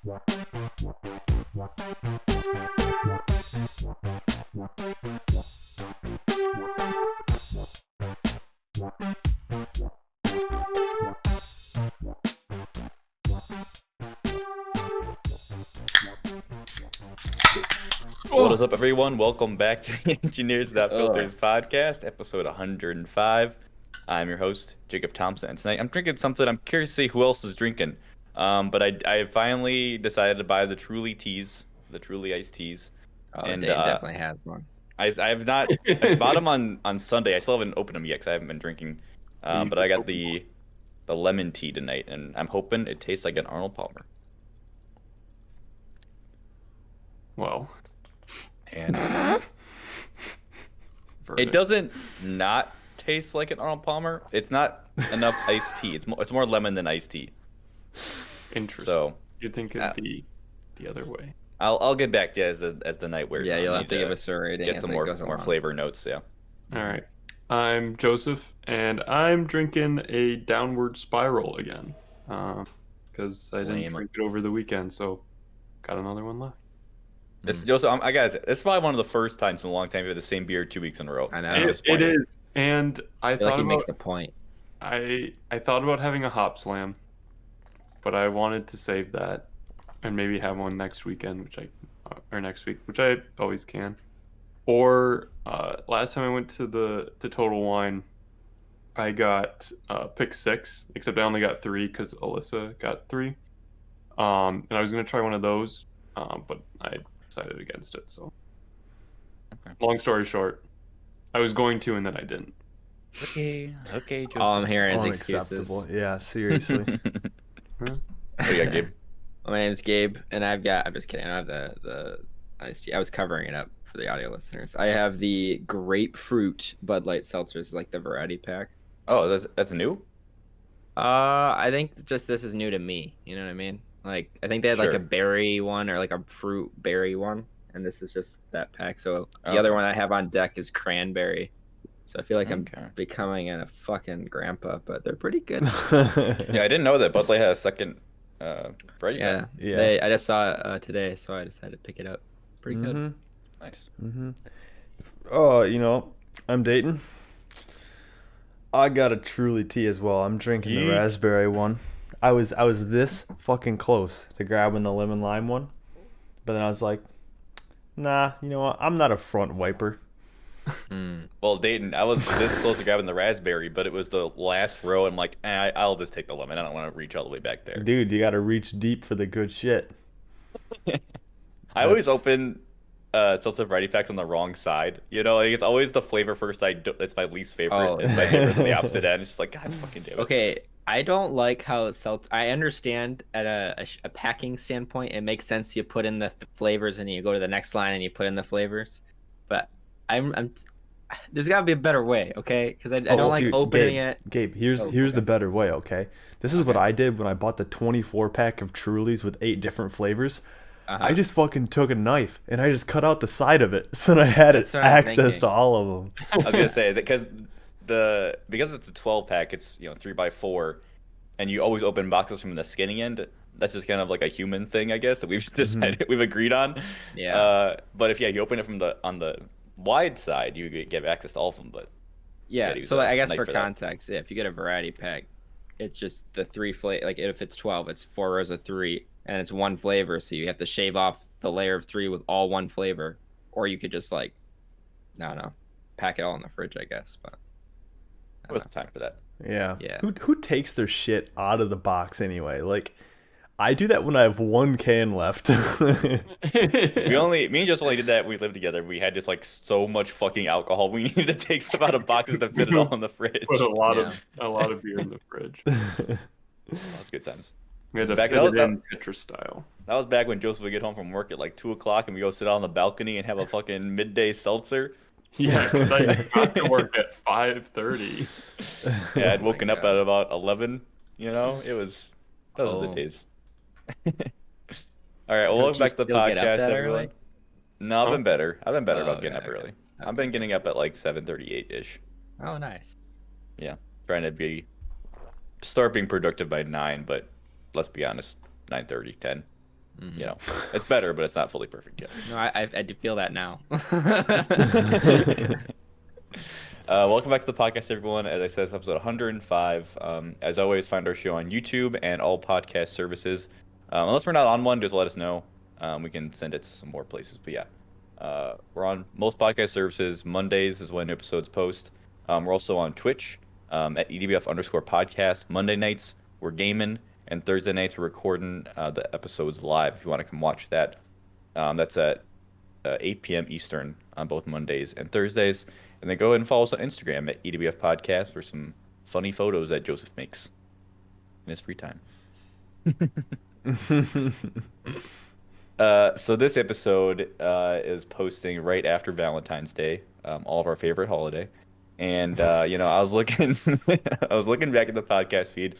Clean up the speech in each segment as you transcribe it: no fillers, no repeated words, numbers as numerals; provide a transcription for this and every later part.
What is up, everyone? Welcome back to the Engineers That Filters podcast, episode 105. I'm your host, Jacob Thompson, and tonight I'm drinking something. I'm curious to see who else is drinking. But I finally decided to buy the Truly teas, the Truly iced teas. Oh, and Dane definitely has one. I have not. I bought them on Sunday. I still haven't opened them yet because I haven't been drinking. But I got the lemon tea tonight, and I'm hoping it tastes like an Arnold Palmer. Well. And it doesn't not taste like an Arnold Palmer. It's not enough iced tea. It's more lemon than iced tea. Interesting. So you'd think it'd be the other way. I'll get back to you as the night wears on. Yeah, you'll have to give us a rating. Get some more flavor notes. Yeah. All right. I'm Joseph, and I'm drinking a Downward Spiral again, because I didn't drink it over the weekend, so got another one left. Joseph, I got this is probably one of the first times in a long time we had the same beer 2 weeks in a row. I know. It is, and I thought like he makes the point. I thought about having a hop slam, but I wanted to save that and maybe have one next weekend, or next week, which I always can. Or last time I went to Total Wine, I got pick 6, except I only got 3 because Alyssa got 3. And I was gonna try one of those, but I decided against it. So, long story short, I was going to, and then I didn't. Okay, Joseph. All I'm hearing is excuses. Yeah, seriously. Oh yeah, Gabe. My name's Gabe, and I'm just kidding. I have the iced tea. I was covering it up for the audio listeners. I have the grapefruit Bud Light seltzers, like the variety pack. Oh, that's new? I think just this is new to me. You know what I mean? Like, I think they had like a berry one or like a fruit berry one, and this is just that pack. So the other one I have on deck is cranberry. So I feel like I'm becoming a fucking grandpa, but they're pretty good. Yeah, I didn't know that Bud Light had a second variety pack. Yeah. I just saw it today, so I decided to pick it up. Pretty good. Nice. Oh, I'm Dayton. I got a Truly tea as well. I'm drinking the raspberry one. I was this fucking close to grabbing the lemon lime one, but then I was like, nah, you know what? I'm not a front wiper. Well, Dayton, I was this close to grabbing the raspberry, but it was the last row. I'm like, I'll just take the lemon. I don't want to reach all the way back there. Dude, you got to reach deep for the good shit. I always open seltzer variety packs on the wrong side. Like it's always the flavor first. That's my least favorite. Oh. It's my favorite on the opposite end. It's just like, God fucking damn it. Okay, I don't like how I understand at a packing standpoint, it makes sense you put in the flavors and you go to the next line and you put in the flavors, but I'm there's got to be a better way, okay? Because I don't like opening it. Gabe, here's the better way, okay? This is what I did when I bought the 24 pack of Trulies with 8 different flavors. I just fucking took a knife and I just cut out the side of it, so I had access to all of them. I was gonna say that because it's a 12 pack, it's 3x4, and you always open boxes from the skinny end. That's just kind of like a human thing, I guess, that we've decided we've agreed on. Yeah. But if you open it on the wide side, you get access to all of them. But so I guess for context, if you get a variety pack, it's just the 3 flavor. Like if it's 12, it's 4 rows of 3, and it's 1 flavor. So you have to shave off the layer of 3 with all 1 flavor, or you could just pack it all in the fridge, I guess. But what's the time for that? Yeah. Who takes their shit out of the box anyway? Like, I do that when I have 1 can left. Me and Jess only did that when we lived together. We had just like so much fucking alcohol. We needed to take stuff out of boxes to fit it all in the fridge. Put a lot of beer in the fridge. That was good times. We had to fit it in Petra style. That was back when Joseph would get home from work at like 2 o'clock and we go sit out on the balcony and have a fucking midday seltzer. Yeah, because I got to work at 5:30. Yeah, I'd woken up at about 11. Those were the days. All right, well, welcome back to the podcast, everyone. No, I've been better. I've been better about getting up early. I've been getting up at like 7:38-ish. Oh, nice. Yeah, trying to start being productive by 9, but let's be honest, 9:30, 10. Mm-hmm. You know, it's better, but it's not fully perfect yet. No, I do feel that now. Welcome back to the podcast, everyone. As I said, it's episode 105. As always, find our show on YouTube and all podcast services. Unless we're not on one, just let us know. We can send it to some more places. But yeah, we're on most podcast services. Mondays is when episodes post. We're also on Twitch at ewf_podcast. Monday nights, we're gaming. And Thursday nights, we're recording the episodes live if you want to come watch that. That's at 8 p.m. Eastern on both Mondays and Thursdays. And then go ahead and follow us on Instagram at ewfpodcast for some funny photos that Joseph makes in his free time. So this episode is posting right after Valentine's Day, all of our favorite holiday. And you know, I was looking back at the podcast feed.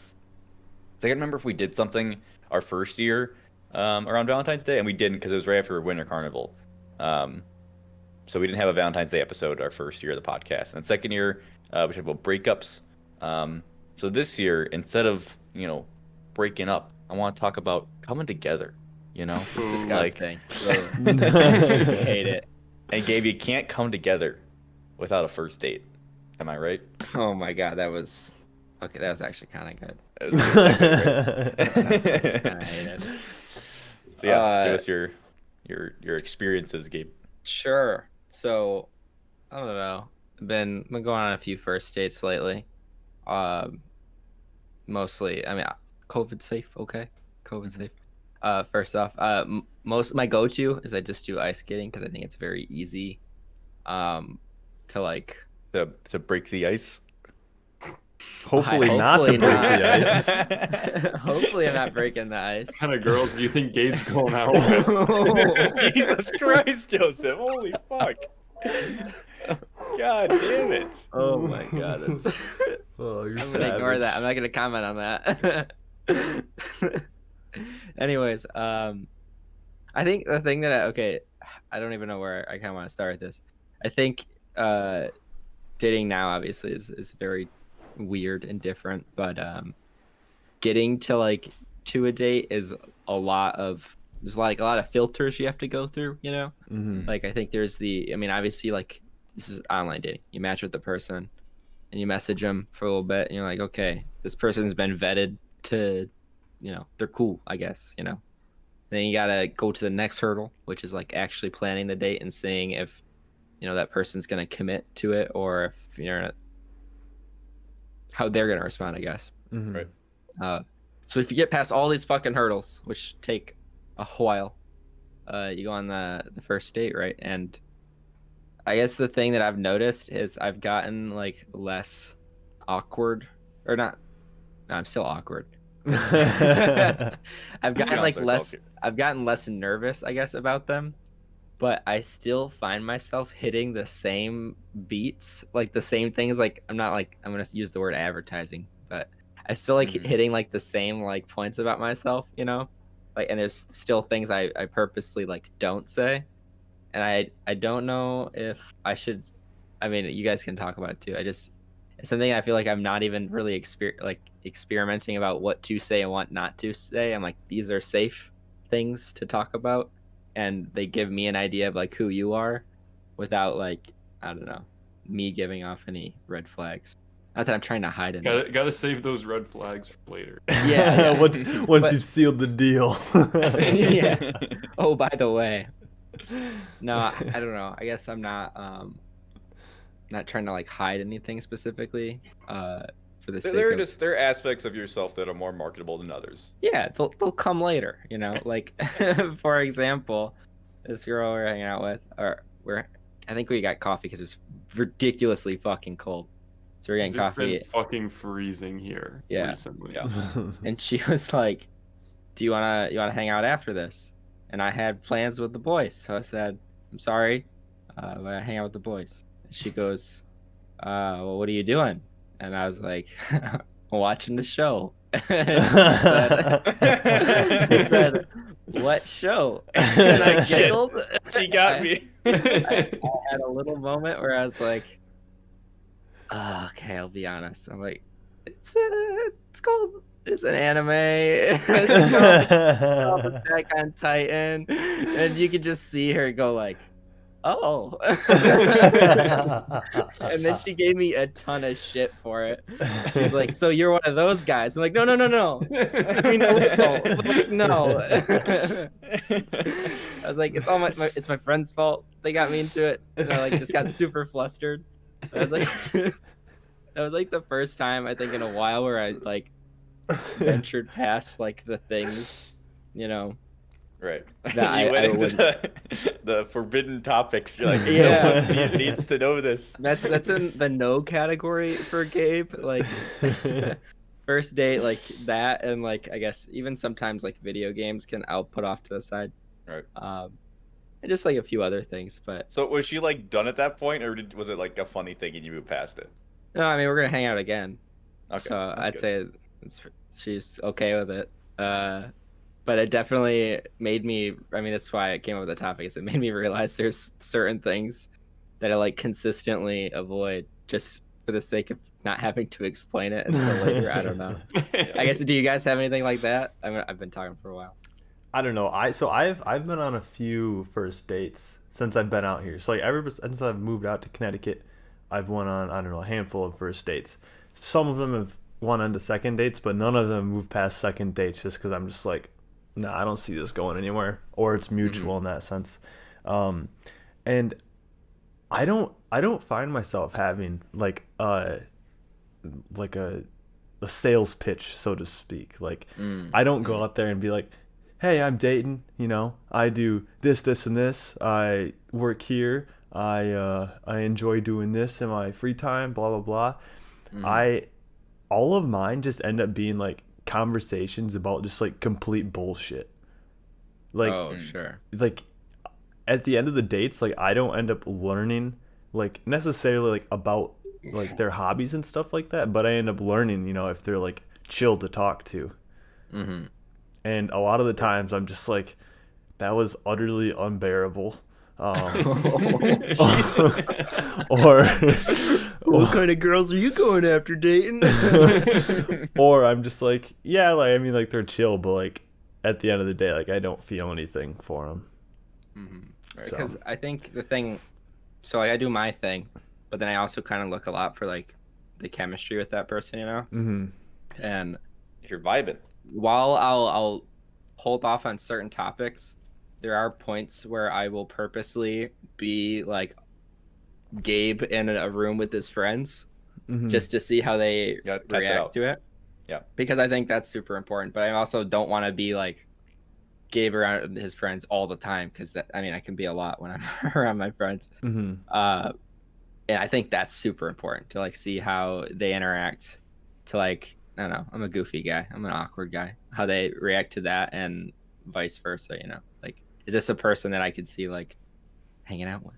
So I can't remember if we did something our first year around Valentine's Day, and we didn't because it was right after Winter Carnival. So we didn't have a Valentine's Day episode our first year of the podcast. And second year, we talked about breakups. So this year, instead of, you know, breaking up, I want to talk about coming together, you know? Disgusting. Like, I hate it. And Gabe, you can't come together without a first date. Am I right? Oh my god, that was actually kind of good. That was I good. hate it. So yeah, give us your experiences, Gabe. Sure. So, I don't know. I've been going on a few first dates lately. Mostly, I mean, COVID safe, okay? COVID safe. First off, most my go-to is I just do ice skating because I think it's very easy to like to break the ice. Hopefully not to break the ice. Hopefully I'm not breaking the ice. What kind of girls do you think Gabe's going out with? Jesus Christ, Joseph! Holy fuck! God damn it! Oh my god, that's... Oh, you're I'm gonna ignore that. I'm not gonna comment on that. Anyways, I think the thing that I don't even know where I kind of want to start with this. I think dating now obviously is very weird and different, but getting to a date is there's a lot of filters you have to go through, you know? Mm-hmm. Like I think there's obviously this is online dating. You match with the person and you message them for a little bit and you're like, okay, this person's been vetted to, you know, they're cool, I guess, you know. Then you gotta go to the next hurdle, which is like actually planning the date and seeing if, you know, that person's gonna commit to it or if you're not, how they're gonna respond, I guess. Mm-hmm. Right. So if you get past all these fucking hurdles, which take a while, you go on the first date, right? And I guess the thing that I've noticed is I've gotten less awkward, or not. No, I'm still awkward. I've gotten less nervous, I guess, about them, but I still find myself hitting the same beats, the same things. I'm gonna use the word advertising, but I still hitting the same points about myself, you know, and there's still things I purposely don't say, and I don't know if I should. I mean, you guys can talk about it too. It's something I feel like I'm not even really experimenting about what to say and what not to say. I'm these are safe things to talk about, and they give me an idea of who you are without I don't know, me giving off any red flags. Not that I'm trying to hide it. Gotta save those red flags for later. Yeah. once you've sealed the deal. Yeah. Oh, by the way. No, I don't know. I guess I'm not trying to hide anything specifically for the sake of... There are aspects of yourself that are more marketable than others. Yeah, they'll come later, you know. For example, this girl we're hanging out with, I think we got coffee because it was ridiculously fucking cold. So we're getting coffee. Been fucking freezing here recently. Yeah. And she was like, "Do you wanna hang out after this?" And I had plans with the boys, so I said, "I'm sorry, but I hang out with the boys." And she goes, "Well, what are you doing?" And I was like, "Watching the show." He said, "What show?" And I giggled. She got me. I had a little moment where I was like, okay, I'll be honest. I'm like, it's called It's an anime. It's called Attack on Titan, and you can just see her go like, "Oh," and then she gave me a ton of shit for it. She's like, "So you're one of those guys?" I'm like, "No, no, no, no. I mean, a little, but like, no." I was like, "It's all it's my friend's fault. They got me into it." And I like just got super flustered. I was like, that was like the first time I think in a while where I like ventured past like the things, you know. Right. That You went I into would. the forbidden topics. You're like, Yeah. no one needs to know this. That's in the no category for Gabe. Like first date, like that, and like I guess even sometimes like video games I'll put off to the side. Right. And just like a few other things, but So was she like done at that point, or was it like a funny thing and you moved past it? no, I mean we're gonna hang out again. Okay, So that's I'd good. say she's okay with it. But it definitely made me. I mean, that's why I came up with the topic. Is it made me realize there's certain things that I like consistently avoid just for the sake of not having to explain it until later. I don't know. I guess. Do you guys have anything like that? I've been talking for a while. I don't know. I've been on a few first dates since I've been out here. So like ever since I've moved out to Connecticut, I've went on, I don't know, a handful of first dates. Some of them have went on to second dates, but none of them moved past second dates just because I'm just like, no, I don't see this going anywhere, or it's mutual in that sense. And I don't find myself having like a sales pitch, so to speak. Like I don't go out there and be like, hey, I'm dating, I do this, this, and this. I work here. I enjoy doing this in my free time, blah, blah, blah. All of mine just end up being like conversations about just like complete bullshit. Like, oh, sure. Like at the end of the dates, like I don't end up learning like necessarily like about like their hobbies and stuff like that, but I end up learning, if they're like chill to talk to. And a lot of the times I'm just like, that was utterly unbearable. Or What kind of girls are you going after dating? or I'm just like, yeah, like I mean, like they're chill, but like at the end of the day, like I don't feel anything for them. Because I think the thing, so like, I do my thing, but then I also kind of look a lot for like the chemistry with that person, And If you're vibing. while I'll hold off on certain topics, there are points where I will purposely be like Gabe in a room with his friends just to see how they react to it. Yeah. Because I think that's super important. But I also don't want to be like Gabe around his friends all the time because I can be a lot when I'm around my friends. And I think that's super important to like see how they interact. To like, I don't know, I'm a goofy guy, I'm an awkward guy. How they react to that and vice versa. Like, is this a person that I could see like hanging out with?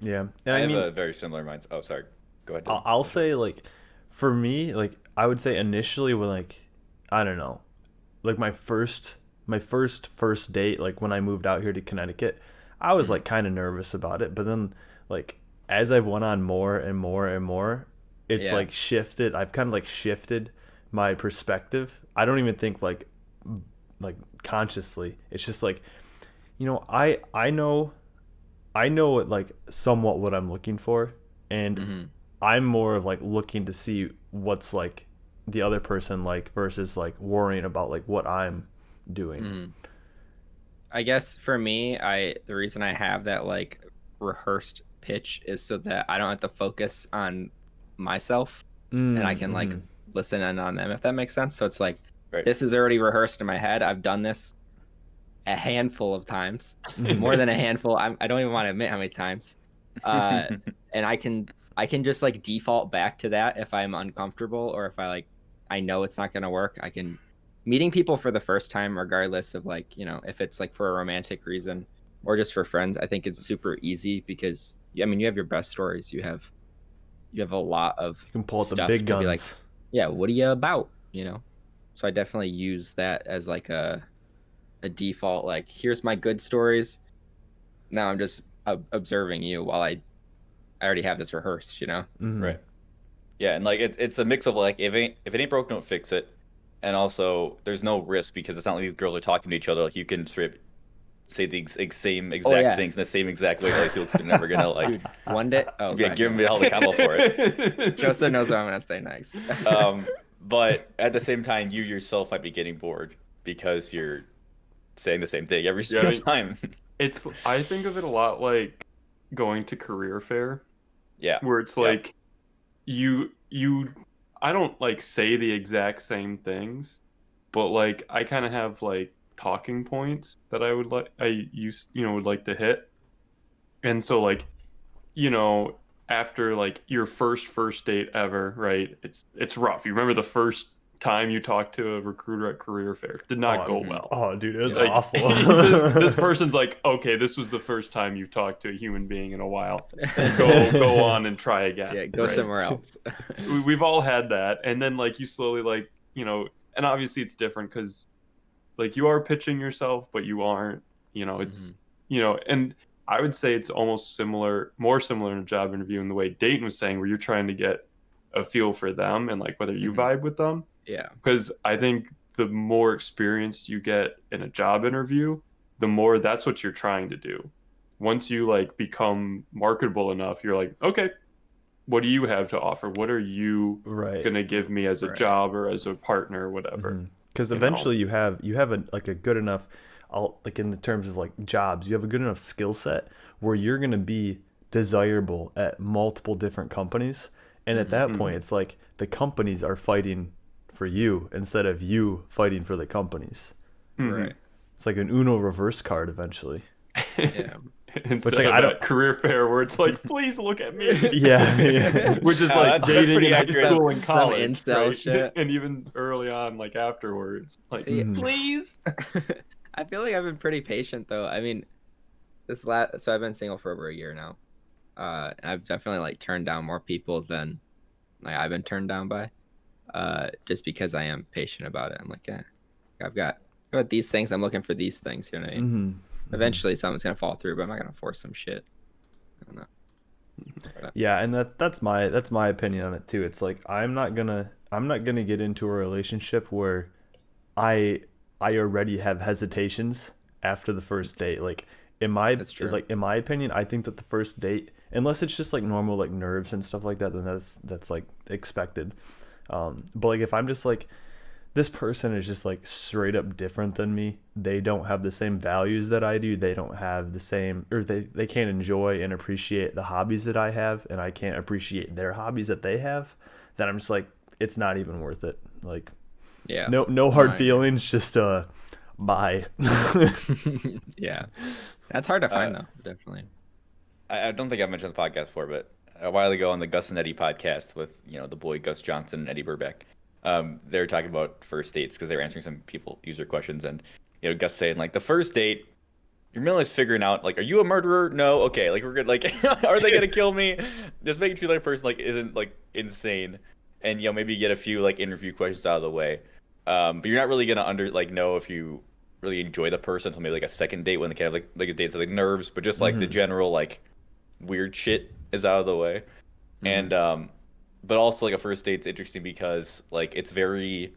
Yeah, and I have a very similar mindset. Oh, sorry. Go ahead. I'll say like, for me, like I would say initially when like, I don't know, like my first date, like when I moved out here to Connecticut, I was like kind of nervous about it, but then like as I've went on more and more and more, it's like shifted. I've kind of like shifted my perspective. I don't even think like consciously. It's just like, I know what, like somewhat what I'm looking for, and I'm more of like looking to see what's like the other person like versus like worrying about like what I'm doing. I guess for me, the reason I have that like rehearsed pitch is so that I don't have to focus on myself and I can like listen in on them, if that makes sense. So it's like, this is already rehearsed in my head. I've done this a handful of times, more than a handful. I don't even want to admit how many times. And I can just like default back to that if I'm uncomfortable or if I know it's not going to work. Meeting people for the first time, regardless of like, if it's like for a romantic reason or just for friends, I think it's super easy because you have your best stories. You have a lot of You can pull out the stuff big to guns. be like, yeah, what are you about? So I definitely use that as like a default, like, here's my good stories. Now I'm just observing you while I already have this rehearsed, Right. Yeah, and like it's a mix of like if it ain't broke, don't fix it, and also there's no risk because it's not like these girls are talking to each other. Like you can straight say the same exact yeah. things in the same exact way. Like you're never gonna like Dude, one day. Oh, yeah, God, give me no. all the combo for it. Joseph knows what I'm gonna say next. But at the same time, you yourself might be getting bored because you're saying the same thing every single time. I think of it a lot like going to career fair. Yeah. Where it's like you I don't like say the exact same things, but like I kind of have like talking points that I would like would like to hit. And so like, after like your first date ever, right? It's rough. You remember the first time you talked to a recruiter at career fair? Did not go well. Oh, dude, it was Like, awful. this person's like, okay, this was the first time you talked to a human being in a while. Go on and try again. Yeah, go somewhere else. We've all had that, and then like you slowly like and obviously it's different because like you are pitching yourself, but you aren't. It's and I would say it's almost more similar in a job interview in the way Dayton was saying, where you're trying to get a feel for them and like whether you vibe with them. Yeah. Because I think the more experienced you get in a job interview, the more that's what you're trying to do. Once you like become marketable enough, you're like, okay, what do you have to offer? What are you gonna give me as a job or as a partner or whatever? Because eventually you have a good enough, like in the terms of like jobs, you have a good enough skill set where you're gonna be desirable at multiple different companies, and at that point, it's like the companies are fighting for you instead of you fighting for the companies. Right. It's like an Uno reverse card eventually. Yeah. Instead of that career fair where it's like, please look at me. Yeah. Which is like dating in high school and Some college. incel Right? shit. And even early on, like afterwards. Like, please. I feel like I've been pretty patient though. I mean, so I've been single for over a year now. And I've definitely like turned down more people than like I've been turned down by. Just because I am patient about it. I'm like, yeah, I've got these things. I'm looking for these things. You know what I mean? Eventually, something's gonna fall through, but I'm not gonna force some shit. I don't know. Yeah, and that's my opinion on it too. It's like I'm not gonna get into a relationship where I already have hesitations after the first date. Like in my opinion, I think that the first date, unless it's just like normal like nerves and stuff like that, then that's like expected. But like if I'm just like, this person is just like straight up different than me, they don't have the same values that I do, they don't have the same, or they can't enjoy and appreciate the hobbies that I have, and I can't appreciate their hobbies that they have, then I'm just like, it's not even worth it. Like, yeah, no hard feelings, just bye. Yeah, that's hard to find though. Definitely. I don't think I've mentioned the podcast before, but a while ago on the Gus and Eddie podcast with the boy Gus Johnson and Eddie Burbeck, they were talking about first dates because they were answering some user questions, and Gus saying like the first date, you're mainly just figuring out like, are you a murderer? No, okay, like we're good. Like, are they gonna kill me? Just making sure that person like isn't like insane, and maybe get a few like interview questions out of the way. But you're not really gonna know if you really enjoy the person until maybe like a second date when they kind of like a date to like nerves, but just like the general like weird shit is out of the way. And but also like a first date's interesting because like it's very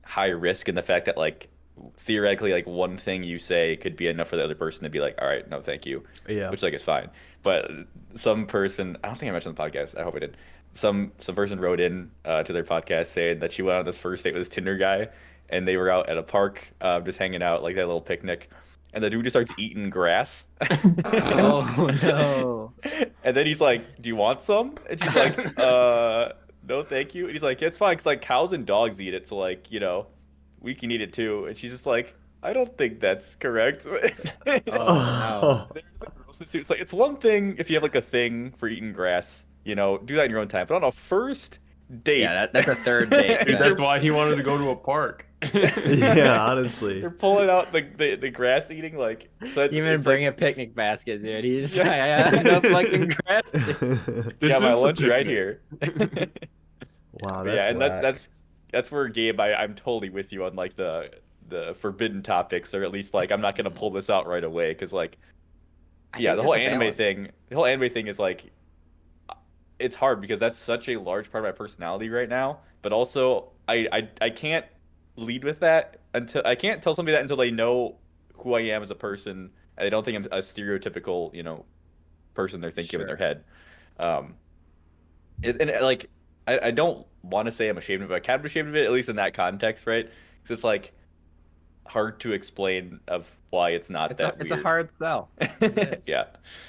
high risk in the fact that like theoretically like one thing you say could be enough for the other person to be like, all right, no thank you. Yeah. Which like is fine. But some person, I don't think I mentioned the podcast, I hope I did, some person wrote in to their podcast saying that she went on this first date with this Tinder guy, and they were out at a park just hanging out, like that little picnic, and the dude just starts eating grass. Oh no. And then he's like, do you want some? And she's like, no thank you. And he's like, yeah, it's fine, because like cows and dogs eat it, so like we can eat it too. And she's just like, I don't think that's correct. Oh no. It's like, it's one thing if you have like a thing for eating grass, do that in your own time, but on a first date, yeah, that's a third date. Dude, that's why he wanted to go to a park. Yeah, honestly. They're pulling out the grass eating, like, so you even bring a picnic basket, dude. He's just I have no fucking grass. Yeah, my lunch right here. Wow, that's and whack. that's where Gabe, I'm totally with you on like the forbidden topics, or at least like I'm not gonna pull this out right away because like the whole anime thing is like, it's hard because that's such a large part of my personality right now. But also, I can't lead with that until I can't tell somebody that until they know who I am as a person, and they don't think I'm a stereotypical, person they're thinking of in their head. Um, like, I don't want to say I'm ashamed of it. I can't be ashamed of it, at least in that context, right? Because it's like hard to explain of why it's not that It's weird. a hard sell. Yeah.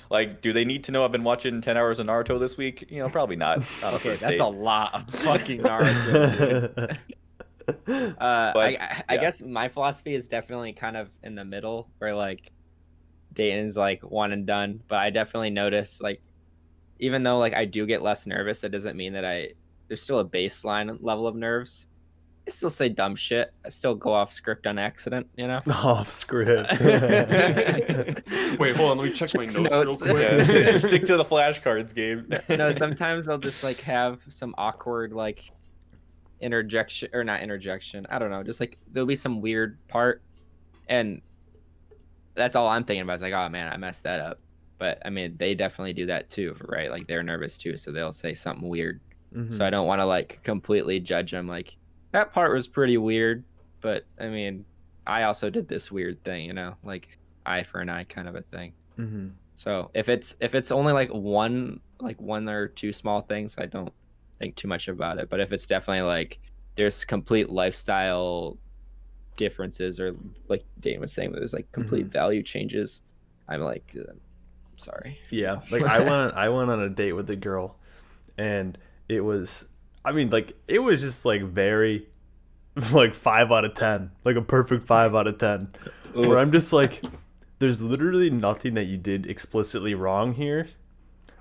Like, do they need to know I've been watching 10 hours of Naruto this week? Probably not. On Okay, first that's date. a lot of fucking Naruto, dude. I guess my philosophy is definitely kind of in the middle, where like Dayton's like one and done, but I definitely notice like even though like I do get less nervous, that doesn't mean that there's still a baseline level of nerves. I still say dumb shit. I still go off script on accident, Off script. Wait, hold on. Let me check my notes real quick. Yeah, stick to the flashcards game. No, sometimes they'll just like have some awkward like interjection or not interjection. I don't know. Just like there'll be some weird part, and that's all I'm thinking about. Is like, oh man, I messed that up. But I mean, they definitely do that too, right? Like they're nervous too, so they'll say something weird. Mm-hmm. So I don't want to like completely judge them. Like that part was pretty weird, but I mean, I also did this weird thing, like eye for an eye kind of a thing. Mm-hmm. So if it's only like one or two small things, I don't think too much about it. But if it's definitely like there's complete lifestyle differences, or like Dane was saying, there's like complete value changes, I'm like, sorry. Yeah, like I went on a date with a girl, and it was, it was just like very, like 5 out of 10, like a perfect 5 out of 10, where I'm just like, there's literally nothing that you did explicitly wrong here,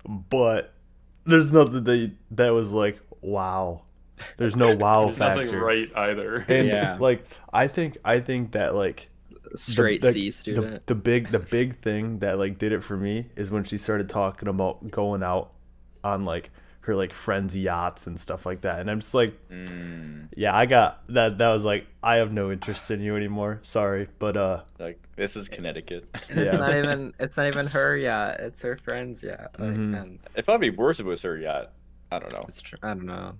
but there's nothing that was like, wow. There's no wow There's factor. nothing right either. And yeah, like I think that like straight C student. The big thing that like did it for me is when she started talking about going out on like her like friends' yachts and stuff like that, and I'm just like, yeah, I got that. That was like, I have no interest in you anymore. Sorry, but like this is Connecticut. And it's not even her yacht. It's her friend's yacht. Like, Mhm. It'd probably be worse if it was her yacht. I don't know. It's true. I don't know.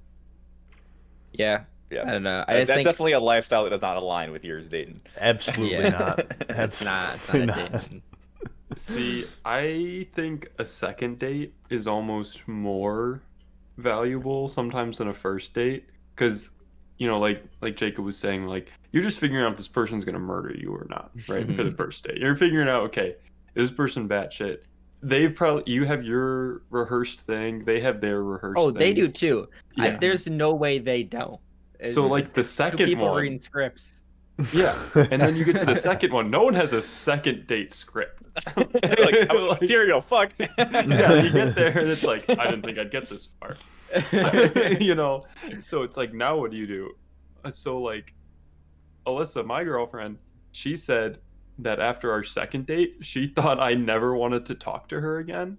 Yeah. Yeah. I don't know. That's definitely a lifestyle that does not align with yours, Dayton. absolutely not. It's not Absolutely a date. See, I think a second date is almost more valuable sometimes than a first date, because like Jacob was saying, like you're just figuring out if this person's gonna murder you or not, right? For the first date, you're figuring out, okay, is this person batshit? You have your rehearsed thing, they have their rehearsed thing. They do too. Yeah. There's no way they don't. So like the second people one, reading scripts. yeah, and then you get to the second one. No one has a second date script. like cereal, fuck. Yeah, you get there and it's like, I didn't think I'd get this far. So it's like, now what do you do? So like Alyssa, my girlfriend, she said that after our second date, she thought I never wanted to talk to her again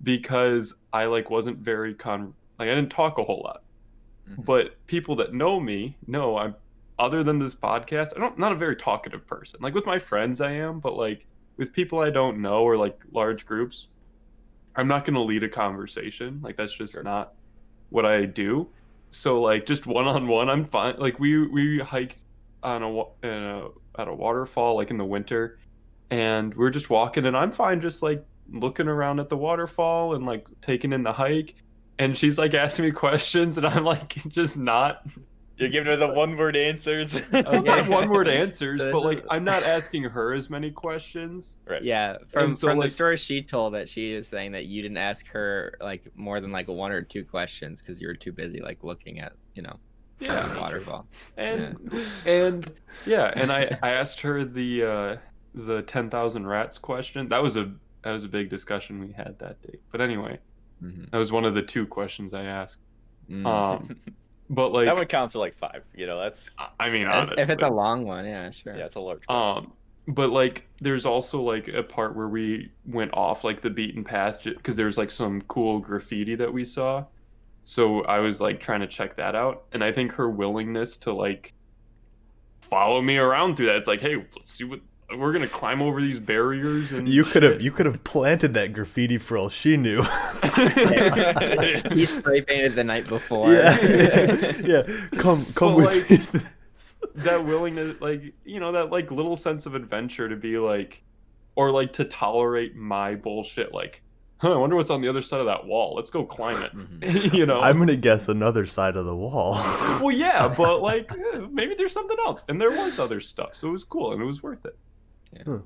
because I like wasn't very I didn't talk a whole lot. Mm-hmm. But people that know me know I'm, other than this podcast, I'm not a very talkative person. Like with my friends I am, but like with people I don't know or like large groups, I'm not going to lead a conversation. Like that's just not what I do. So like just one-on-one, I'm fine. Like we hiked on at a waterfall like in the winter, and we're just walking, and I'm fine just like looking around at the waterfall and like taking in the hike. And she's like asking me questions, and I'm like just not. You're giving her the one-word answers. Not one-word answers, but like I'm not asking her as many questions. Right. Yeah, from like, the story she told, that she was saying that you didn't ask her like more than like 1 or 2 questions because you were too busy like looking at the waterfall. And I asked her the 10,000 rats question. That was a big discussion we had that day. But anyway, that was one of the 2 questions I asked. But like that one counts for like 5. That's. I mean, honestly, if it's a long one, yeah, sure. Yeah, it's a large question. But like, there's also like a part where we went off like the beaten path because there's like some cool graffiti that we saw. So I was like trying to check that out, and I think her willingness to like follow me around through that, it's like, hey, let's see what we're gonna climb over these barriers and you could have planted that graffiti for all she knew. He spray painted the night before. Yeah. Come But, with like, me. that willingness, like, you know, that like little sense of adventure to be like, or like to tolerate my bullshit, like, I wonder what's on the other side of that wall. Let's go climb it. You know, I'm gonna guess another side of the wall. well, yeah, but like maybe there's something else, and there was other stuff, so it was cool and it was worth it. Yeah.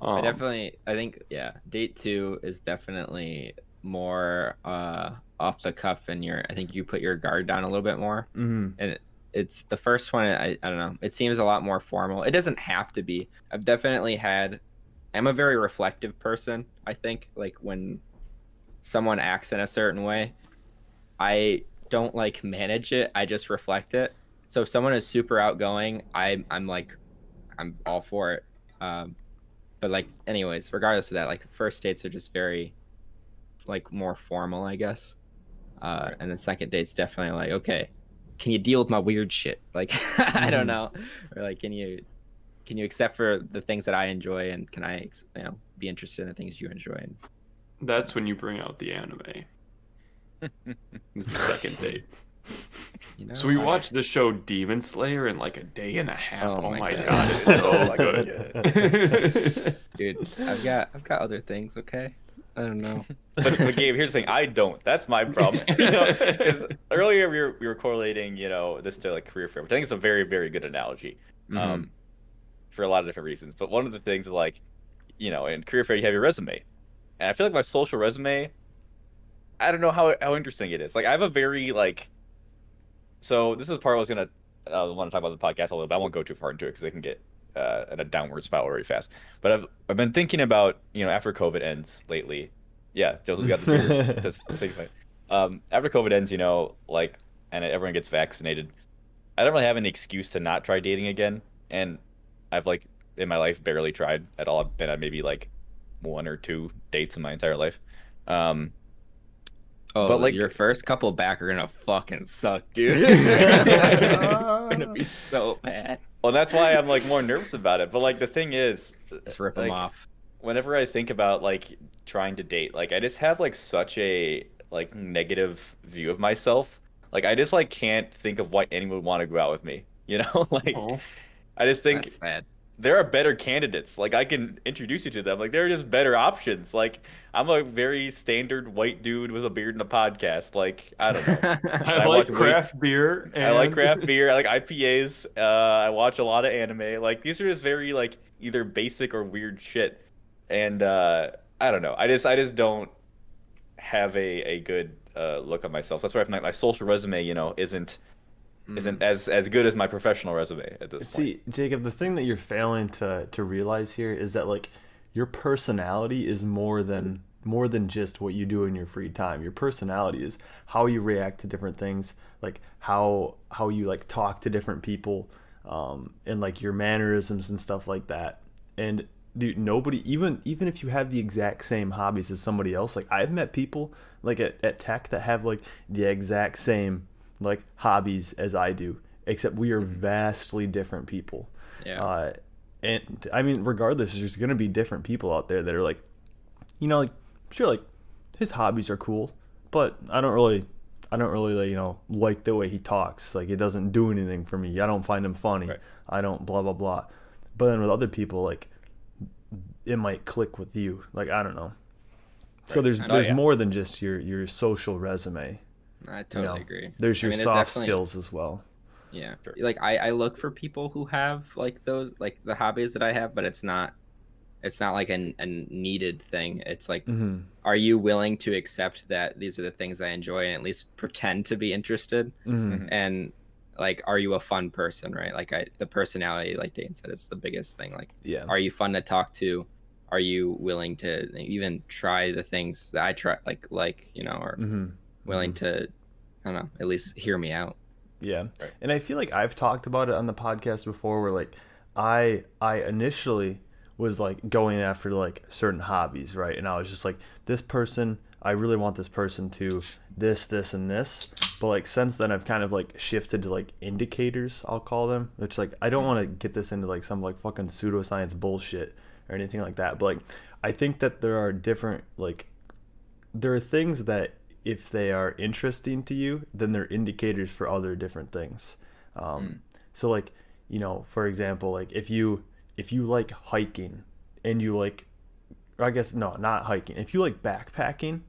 I think date 2 is definitely more off the cuff, and I think you put your guard down a little bit more. Mm-hmm. And it's the first one. I don't know. It seems a lot more formal. It doesn't have to be. I'm a very reflective person. I think, like, when someone acts in a certain way, I don't like manage it. I just reflect it. So if someone is super outgoing, I'm all for it. But like, anyways, regardless of that, like, first dates are just very, like, more formal, I guess. And then second date's definitely like, okay, can you deal with my weird shit? Like, I don't know, or like, can you accept for the things that I enjoy, and can I, be interested in the things you enjoy? And That's when you bring out the anime. It's the second date. So we watched the show Demon Slayer in like a day and a half. Oh my god, it's so good. Dude, I've got other things, okay? I don't know. But Gabe, here's the thing. I don't. That's my problem. Because earlier we were correlating, this to like career fair, which I think is a very, very good analogy, for a lot of different reasons. But one of the things, like, in career fair, you have your resume, and I feel like my social resume, I don't know how interesting it is. Like, I have a very, like, so this is the part I was want to talk about the podcast a little bit. I won't go too far into it because it can get in a downward spiral very fast. But I've been thinking about, after COVID ends lately. Yeah, Joseph's got the beard. That's after COVID ends, like, and everyone gets vaccinated, I don't really have any excuse to not try dating again. And I've, like, in my life, barely tried at all. I've been on maybe like 1 or 2 dates in my entire life. But like, your first couple back are gonna fucking suck, dude. They're gonna be so bad. Well, that's why I'm, like, more nervous about it. But, like, the thing is, just rip them off. Whenever I think about, like, trying to date, like, I just have, like, such a, like, negative view of myself. Like, I just, like, can't think of why anyone would want to go out with me. Like, I just think that's sad. There are better candidates. Like, I can introduce you to them. Like, there are just better options. Like, I'm a very standard white dude with a beard and a podcast. Like, I don't know. I like craft beer. I like craft beer. I like IPAs. I watch a lot of anime. Like, these are just very, like, either basic or weird shit. And I don't know. I just don't have a good look at myself. That's why I find my social resume, isn't as good as my professional resume at this point. See, Jacob, the thing that you're failing to realize here is that, like, your personality is more than just what you do in your free time. Your personality is how you react to different things, like how you, like, talk to different people, and, like, your mannerisms and stuff like that. And dude, nobody, even if you have the exact same hobbies as somebody else, like, I've met people, like, at Tech that have, like, the exact same, like, hobbies as I do, except we are vastly different people. Yeah. And I mean, regardless, there's gonna be different people out there that are like, like, sure, like, his hobbies are cool, but I don't really like the way he talks. Like, it doesn't do anything for me. I don't find him funny. Right. I don't blah blah blah. But then with other people, like, it might click with you. Like, I don't know. So there's more than just your social resume. I totally agree. There's your soft skills as well. Yeah. Sure. Like, I look for people who have, like, those, like, the hobbies that I have, but it's not like a needed thing. It's like, are you willing to accept that these are the things I enjoy and at least pretend to be interested? And, like, are you a fun person, right? Like, the personality, like Dane said, is the biggest thing. Like, are you fun to talk to? Are you willing to even try the things that I try, or willing to, I don't know, at least hear me out? Yeah. Right. And I feel like I've talked about it on the podcast before, where, like, I initially was, like, going after, like, certain hobbies, right? And I was just like, this person, I really want this person to this, and this. But, like, since then, I've kind of, like, shifted to, like, indicators, I'll call them. Which, like, I don't want to get this into, like, some, like, fucking pseudoscience bullshit. or anything like that. But like, I think that there are different, like, there are things that if they are interesting to you, then they're indicators for other different things. So like, you know, for example, like if you like hiking and you like, or I guess no, not hiking. If you like backpacking,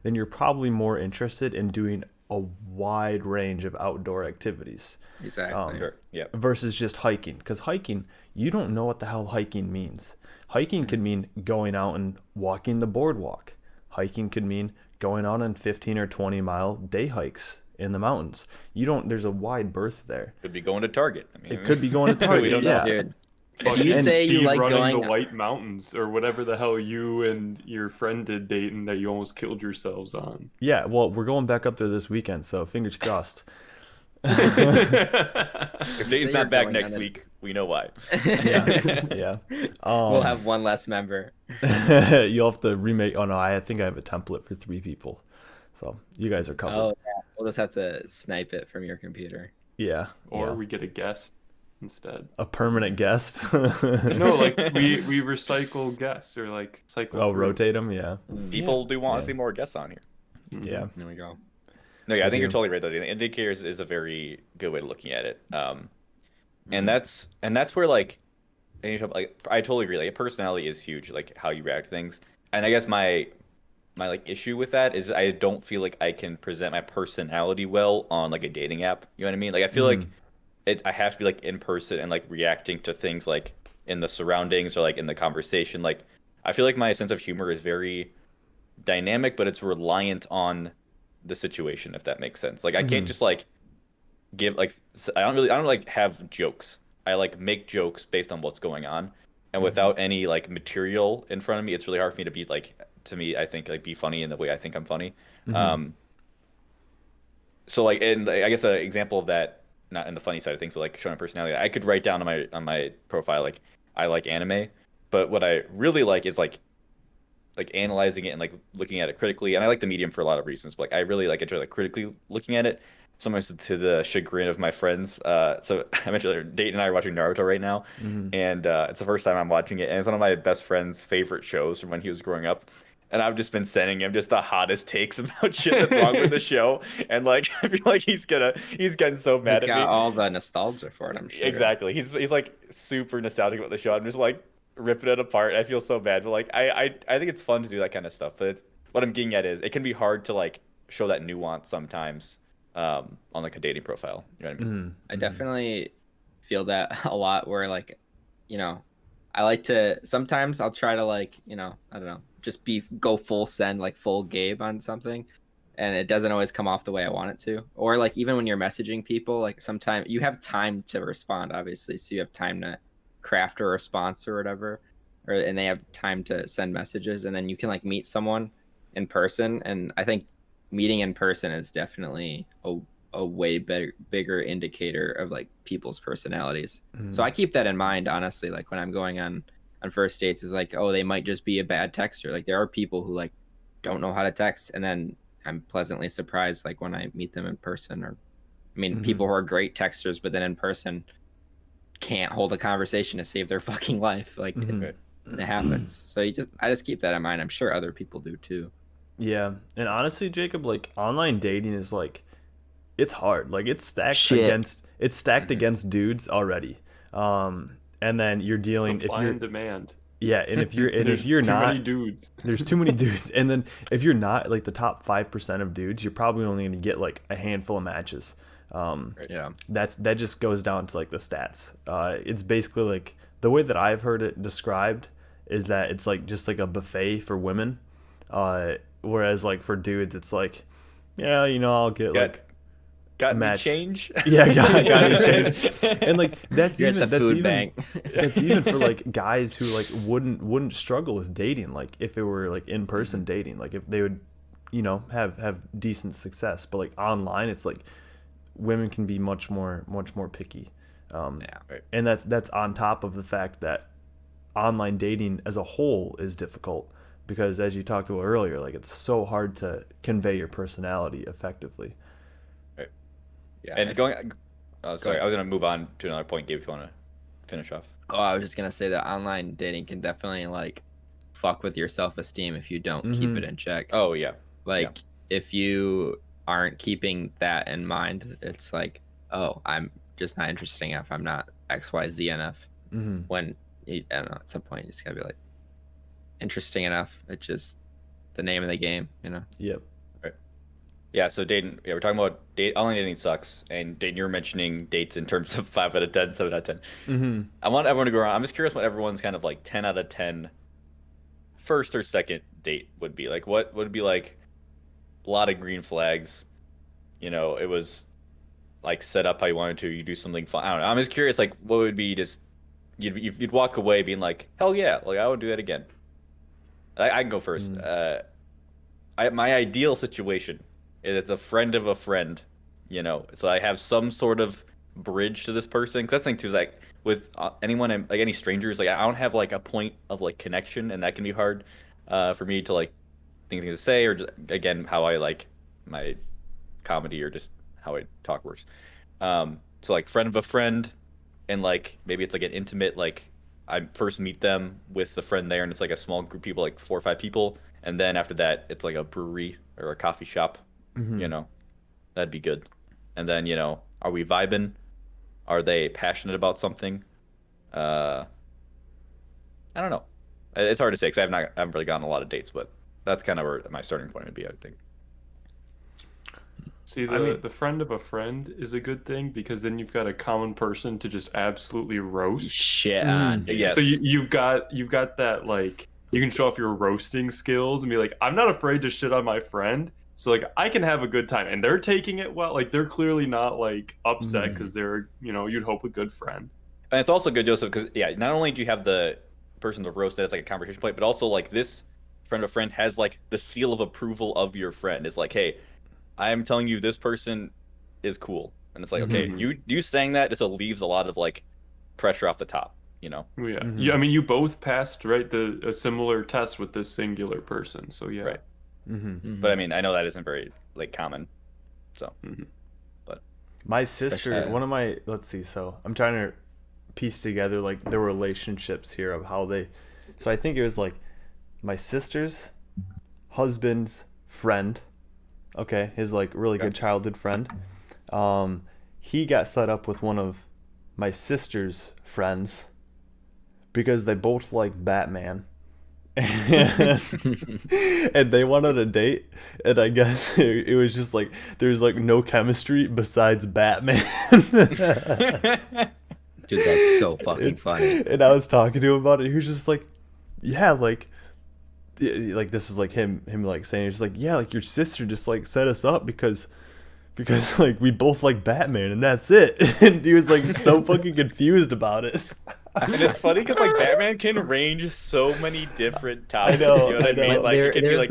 then you're probably more interested in doing a wide range of outdoor activities. Exactly. Sure. Yeah. Versus just hiking, because hiking, you don't know what the hell hiking means. Hiking could mean going out and walking the boardwalk. Hiking could mean going out on 15 or 20-mile day hikes in the mountains. You don't. There's a wide berth there. Could be going to Target. I mean, It could be going to Target. We don't know. Dude, if Fucking you say you speed like running going, the White Mountains or whatever the hell you and your friend did dating that you almost killed yourselves on. Yeah, well, we're going back up there this weekend, so fingers crossed. If Dayton's Say not back you're next going on week, we know why. Yeah. we'll have one less member. You'll have to remake. Oh no, I think I have a template for 3 people, so you guys are covered. Oh, yeah. We'll just have to snipe it from your computer. Yeah. Or yeah. we get a guest instead. A permanent guest. No, like we recycle guests or like cycle. Oh, through. rotate them. Yeah. People do want Yeah. to see more guests on here. Yeah. There we go. No, yeah, I think do. you're totally right though. The indicators is a very good way of looking at it. And that's where like, and you talk, like I totally agree. Like personality is huge, like how you react to things. And I guess my like issue with that is I don't feel like I can present my personality well on like a dating app. You know what I mean? Like I feel like I have to be like in person and like reacting to things like in the surroundings or like in the conversation. Like I feel like my sense of humor is very dynamic, but it's reliant on the situation, if that makes sense. Like I can't just like give like I don't like have jokes. I like make jokes based on what's going on, and without any like material in front of me, it's really hard for me to be like, to me I think like be funny in the way I think I'm funny. So like, and like, I guess an example of that, not in the funny side of things, but like showing a personality, I could write down on my profile like I like anime, but what I really like is like analyzing it and like looking at it critically. And I like the medium for a lot of reasons, but like I really like enjoy like critically looking at it, sometimes to the chagrin of my friends. So I mentioned earlier, Dayton and I are watching Naruto right now, and it's the first time I'm watching it, and it's one of my best friend's favorite shows from when he was growing up. And I've just been sending him just the hottest takes about shit that's wrong with the show, and like I feel like he's getting so mad He's at me. got all the nostalgia for it, I'm sure. Exactly. He's like super nostalgic about the show. I'm just like ripping it apart. I feel so bad, but like I think it's fun to do that kind of stuff. But it's, what I'm getting at is it can be hard to like show that nuance sometimes on like a dating profile. You know what I mean? I definitely feel that a lot. Where like, you know, I like to sometimes I'll try to like, you know, I don't know, just go full send, like full Gabe on something, and it doesn't always come off the way I want it to. Or like even when you're messaging people, like sometimes you have time to respond, obviously, so you have time to craft a response or whatever, and they have time to send messages, and then you can like meet someone in person. And I think meeting in person is definitely a way bigger indicator of like people's personalities. So I keep that in mind, honestly, like when I'm going on first dates, is like, oh, they might just be a bad texter. Like there are people who like don't know how to text, and then I'm pleasantly surprised like when I meet them in person. Or I mean, people who are great texters but then in person can't hold a conversation to save their fucking life. Like it happens. So I just keep that in mind. I'm sure other people do too. Yeah, and honestly, Jacob, like online dating is like, it's hard. Like it's stacked against dudes already. And then you're dealing Supply and demand. Yeah, and if you're too not, many dudes. there's too many dudes. And then if you're not like the top 5% of dudes, you're probably only going to get like a handful of matches. Yeah. That just goes down to like the stats. It's basically like the way that I've heard it described is that it's like just like a buffet for women, whereas like for dudes it's like, yeah, you know, I'll get got any match. change? Yeah, got any change. And like that's You're even at the food bank. that's even for like guys who like wouldn't struggle with dating, like if it were like in person dating, like if they would, you know, have decent success. But like online, it's like women can be much more picky. And that's on top of the fact that online dating as a whole is difficult, because as you talked about earlier, like it's so hard to convey your personality effectively. Yeah. And sorry, I was gonna move on to another point, Gabe, if you want to finish off. Oh, I was just gonna say that online dating can definitely like fuck with your self-esteem if you don't keep it in check. Oh yeah. Like if you aren't keeping that in mind, it's like, oh, I'm just not interesting enough. I'm not XYZ enough. When I don't know, at some point you just gotta be like interesting enough. It's just the name of the game, you know. Yep. Right. Yeah. So dating. Yeah, we're talking about online dating sucks, and Dayton, you're mentioning dates in terms of 5 out of 10, 7 out of 10. I want everyone to go around. I'm just curious what everyone's kind of like 10 out of 10 first or second date would be like. What would be like a lot of green flags? You know, it was like set up how you wanted to. You do something fun. I don't know. I'm just curious, like, what would be just you'd walk away being like, hell yeah, like I would do that again. I can go first. My ideal situation is it's a friend of a friend, you know. So I have some sort of bridge to this person. Because that's the thing too is like with anyone, like any strangers, like I don't have like a point of like connection, and that can be hard for me to like think things to say or just, again how I like my comedy or just how I talk works. So like friend of a friend, and like maybe it's like an intimate like I first meet them with the friend there, and it's like a small group of people, like 4 or 5 people, and then after that, it's like a brewery or a coffee shop. You know, that'd be good. And then you know, are we vibing? Are they passionate about something? I don't know. It's hard to say because I haven't really gotten a lot of dates, but that's kind of where my starting point would be, I think. See, the friend of a friend is a good thing because then you've got a common person to just absolutely roast. Shit on. Yes. So you've got that like you can show off your roasting skills and be like, I'm not afraid to shit on my friend. So like I can have a good time, and they're taking it well. Like they're clearly not like upset because they're you'd hope a good friend. And it's also good, Joseph, because not only do you have the person to roast that as like a conversation point, but also like this friend of a friend has like the seal of approval of your friend. It's like, hey, I am telling you this person is cool, and it's like, okay, you saying that just leaves a lot of like pressure off the top, you know. Yeah, yeah. I mean, you both passed a similar test with this singular person, so yeah. Right. But I mean, I know that isn't very like common, so. But my sister, one of my let's see, so I'm trying to piece together like the relationships here of how they. So I think it was like my sister's husband's friend. Okay, his like really good childhood friend. He got set up with one of my sister's friends because they both like Batman. And they went on a date, and I guess it was just like there's like no chemistry besides Batman. Dude, that's so fucking funny. And I was talking to him about it. He was just like, yeah, like this is like him like saying, he's like, yeah, like your sister just like set us up because like we both like Batman and that's it. And he was like so fucking confused about it. And it's funny because like Batman can range so many different topics. I know, You know what I mean? Like it can be like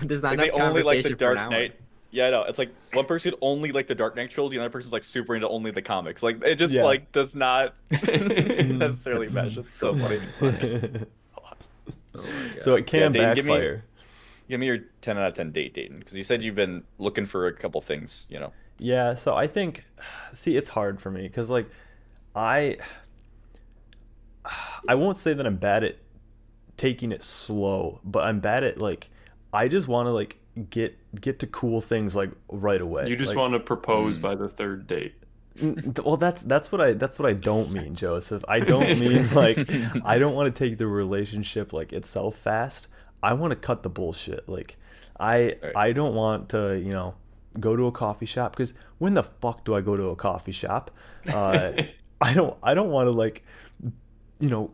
there's not like enough they only like the conversation Dark for Knight. Yeah, I know. It's like one person only like the Dark Knight trilogy, and the other person's like super into only the comics. Like it just like does not necessarily mesh. It's so funny. Oh so it can backfire. Give me your 10 out of 10 date, Dayton, because you said you've been looking for a couple things, you know. Yeah, so I think, see, it's hard for me because like I won't say that I'm bad at taking it slow, but I'm bad at like I just want to like get to cool things like right away. You just like, want to propose by the third date. Well, that's what I don't mean, Joseph. I don't mean like I don't want to take the relationship like itself fast. I want to cut the bullshit. Like I don't want to go to a coffee shop because when the fuck do I go to a coffee shop? I don't want to like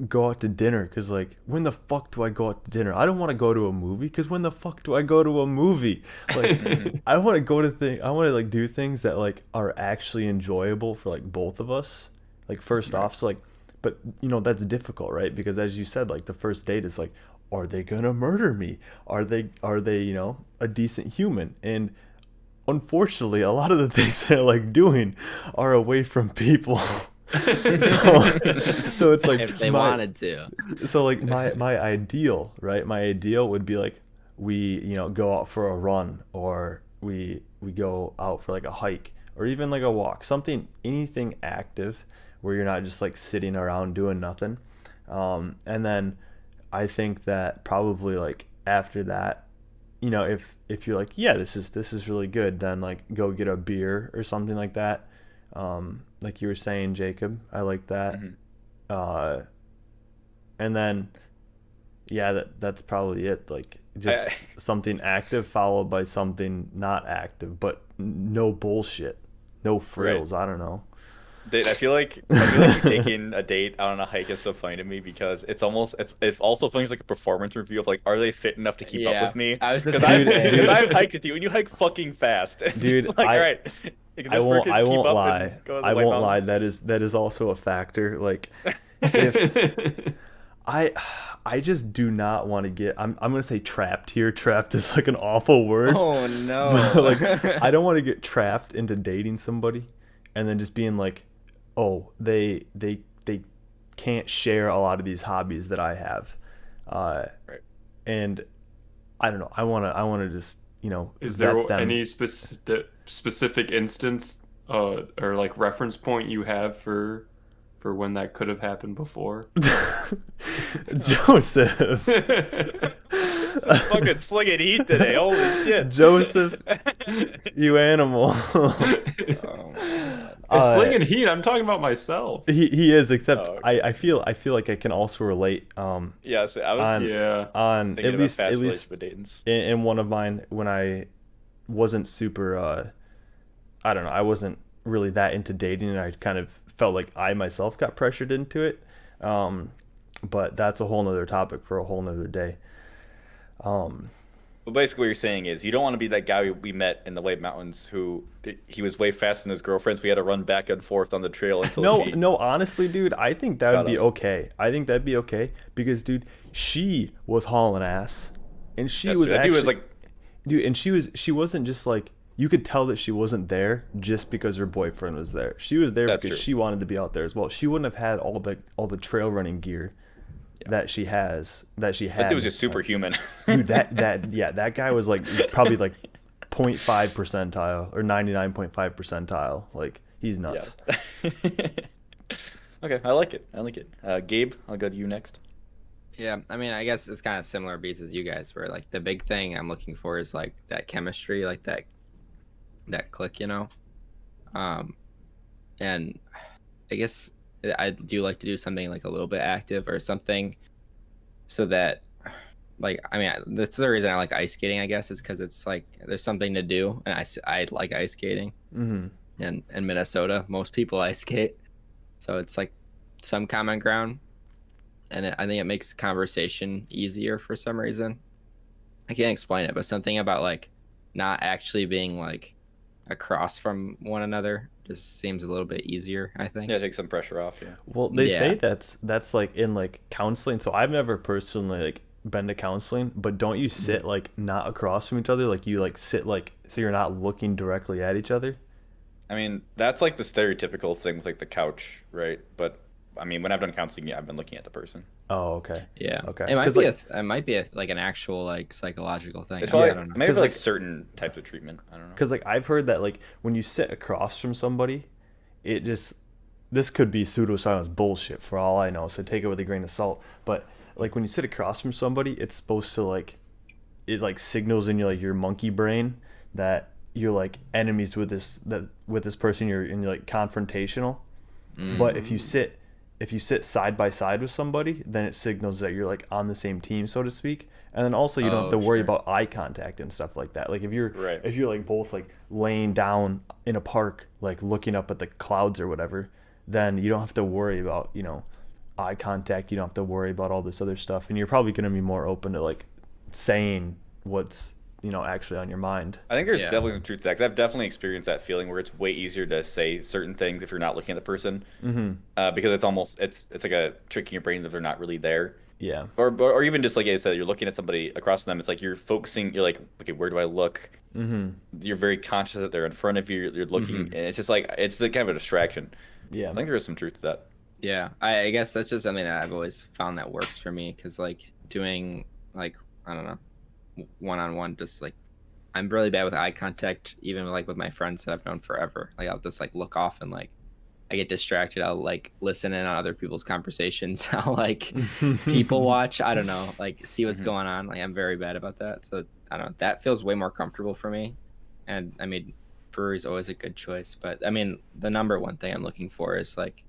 go out to dinner because like when the fuck do I go out to dinner? I don't want to go to a movie because when the fuck do I go to a movie? Like I want to like do things that like are actually enjoyable for like both of us. Like first off, so like, but that's difficult, right? Because as you said, like the first date is like, are they gonna murder me? Are they a decent human? And unfortunately, a lot of the things that I like doing are away from people. so it's like if they wanted to. So like my ideal, right? My ideal would be like we go out for a run, or we go out for like a hike, or even like a walk, anything active where you're not just like sitting around doing nothing. And then I think that probably like after that, you know, if you're like, yeah, this is really good, then like go get a beer or something like that. Like you were saying, Jacob, I like that. And then, yeah, that's probably it. Like just something active followed by something not active, but no bullshit, no frills. Right. I don't know. Dude, I feel like taking a date out on a hike is so funny to me because it also feels like a performance review of like, are they fit enough to keep up with me? Because I've hiked with you and you hike fucking fast. Dude, it's like, all right, I won't lie. I won't lie. That is also a factor. Like, if I just do not want to get. I'm gonna say trapped here. Trapped is like an awful word. Oh no! But, like, I don't want to get trapped into dating somebody, and then just being like, oh, they can't share a lot of these hobbies that I have, right. And I don't know. I wanna just, you know. Is there any specific instance or like reference point you have for when that could have happened before? Joseph. Fucking slinging heat today. Holy shit. Joseph, you animal. Slinging heat. I'm talking about myself. He is, except I feel like I can also relate. Yeah, so I was on at least in one of mine when I wasn't super. I don't know. I wasn't really that into dating, and I kind of felt like I myself got pressured into it. But that's a whole nother topic for a whole nother day. But basically what you're saying is you don't want to be that guy we met in the White Mountains who he was way faster than his girlfriend, so we had to run back and forth on the trail until No, honestly, dude, I think that would be okay. I think that'd be okay because, dude, she was hauling ass, and she was actually, dude, and she wasn't just like, you could tell that she wasn't there just because her boyfriend was there. She was there because she wanted to be out there as well. She wouldn't have had all the trail running gear that she had. That dude was just superhuman. Dude, that guy was like probably like 0.5 percentile or 99.5 percentile. Like, he's nuts. Yeah. Okay, I like it. Gabe, I'll go to you next. Yeah, I mean, I guess it's kind of similar beats as you guys, where like the big thing I'm looking for is like that chemistry, like that click, you know. And I guess I do like to do something like a little bit active or something, so that, like, I mean, that's the reason I like ice skating, I guess, is because it's like there's something to do, and I like ice skating. And in Minnesota, most people ice skate, so it's like some common ground, and I think it makes conversation easier for some reason. I can't explain it, but something about like not actually being like across from one another just seems a little bit easier, I think. Yeah, take some pressure off. Yeah. Well, they say that's like in like counseling. So I've never personally like been to counseling, but don't you sit like not across from each other? Like you like sit like so you're not looking directly at each other? I mean, that's like the stereotypical thing with like the couch, right? But I mean, when I've done counseling, I've been looking at the person. Oh, okay. Yeah. Okay. It might be like an actual like psychological thing. It's probably, I don't know. Maybe like certain types of treatment. I don't know. Because like I've heard that like when you sit across from somebody, this could be pseudoscience bullshit for all I know. So take it with a grain of salt. But like when you sit across from somebody, it's supposed to like it like signals in your monkey brain that you're like enemies with this person. You're like confrontational. But if you sit side by side with somebody, then it signals that you're like on the same team, so to speak. And then also you don't have to worry about eye contact and stuff like that. Like if you're like both like laying down in a park, like looking up at the clouds or whatever, then you don't have to worry about, you know, eye contact. You don't have to worry about all this other stuff. And you're probably going to be more open to like saying what's, you know, actually on your mind. I think there's definitely some truth to that, because I've definitely experienced that feeling where it's way easier to say certain things if you're not looking at the person, because it's like a trick in your brain that they're not really there. Yeah. Or even just like I said, you're looking at somebody across from them. It's like you're focusing. You're like, okay, where do I look? You're very conscious that they're in front of you. You're looking, and it's just like it's kind of a distraction. Yeah. I think there is some truth to that. Yeah, I guess that's just something that I've always found that works for me, because like doing like, I don't know, one-on-one, just like I'm really bad with eye contact, even like with my friends that I've known forever. Like I'll just like look off and like I get distracted. I'll like listen in on other people's conversations. I'll like people watch. I don't know, like see what's going on. Like I'm very bad about that. So I don't know. That feels way more comfortable for me. And I mean, brewery's always a good choice. But I mean, the number one thing I'm looking for is like,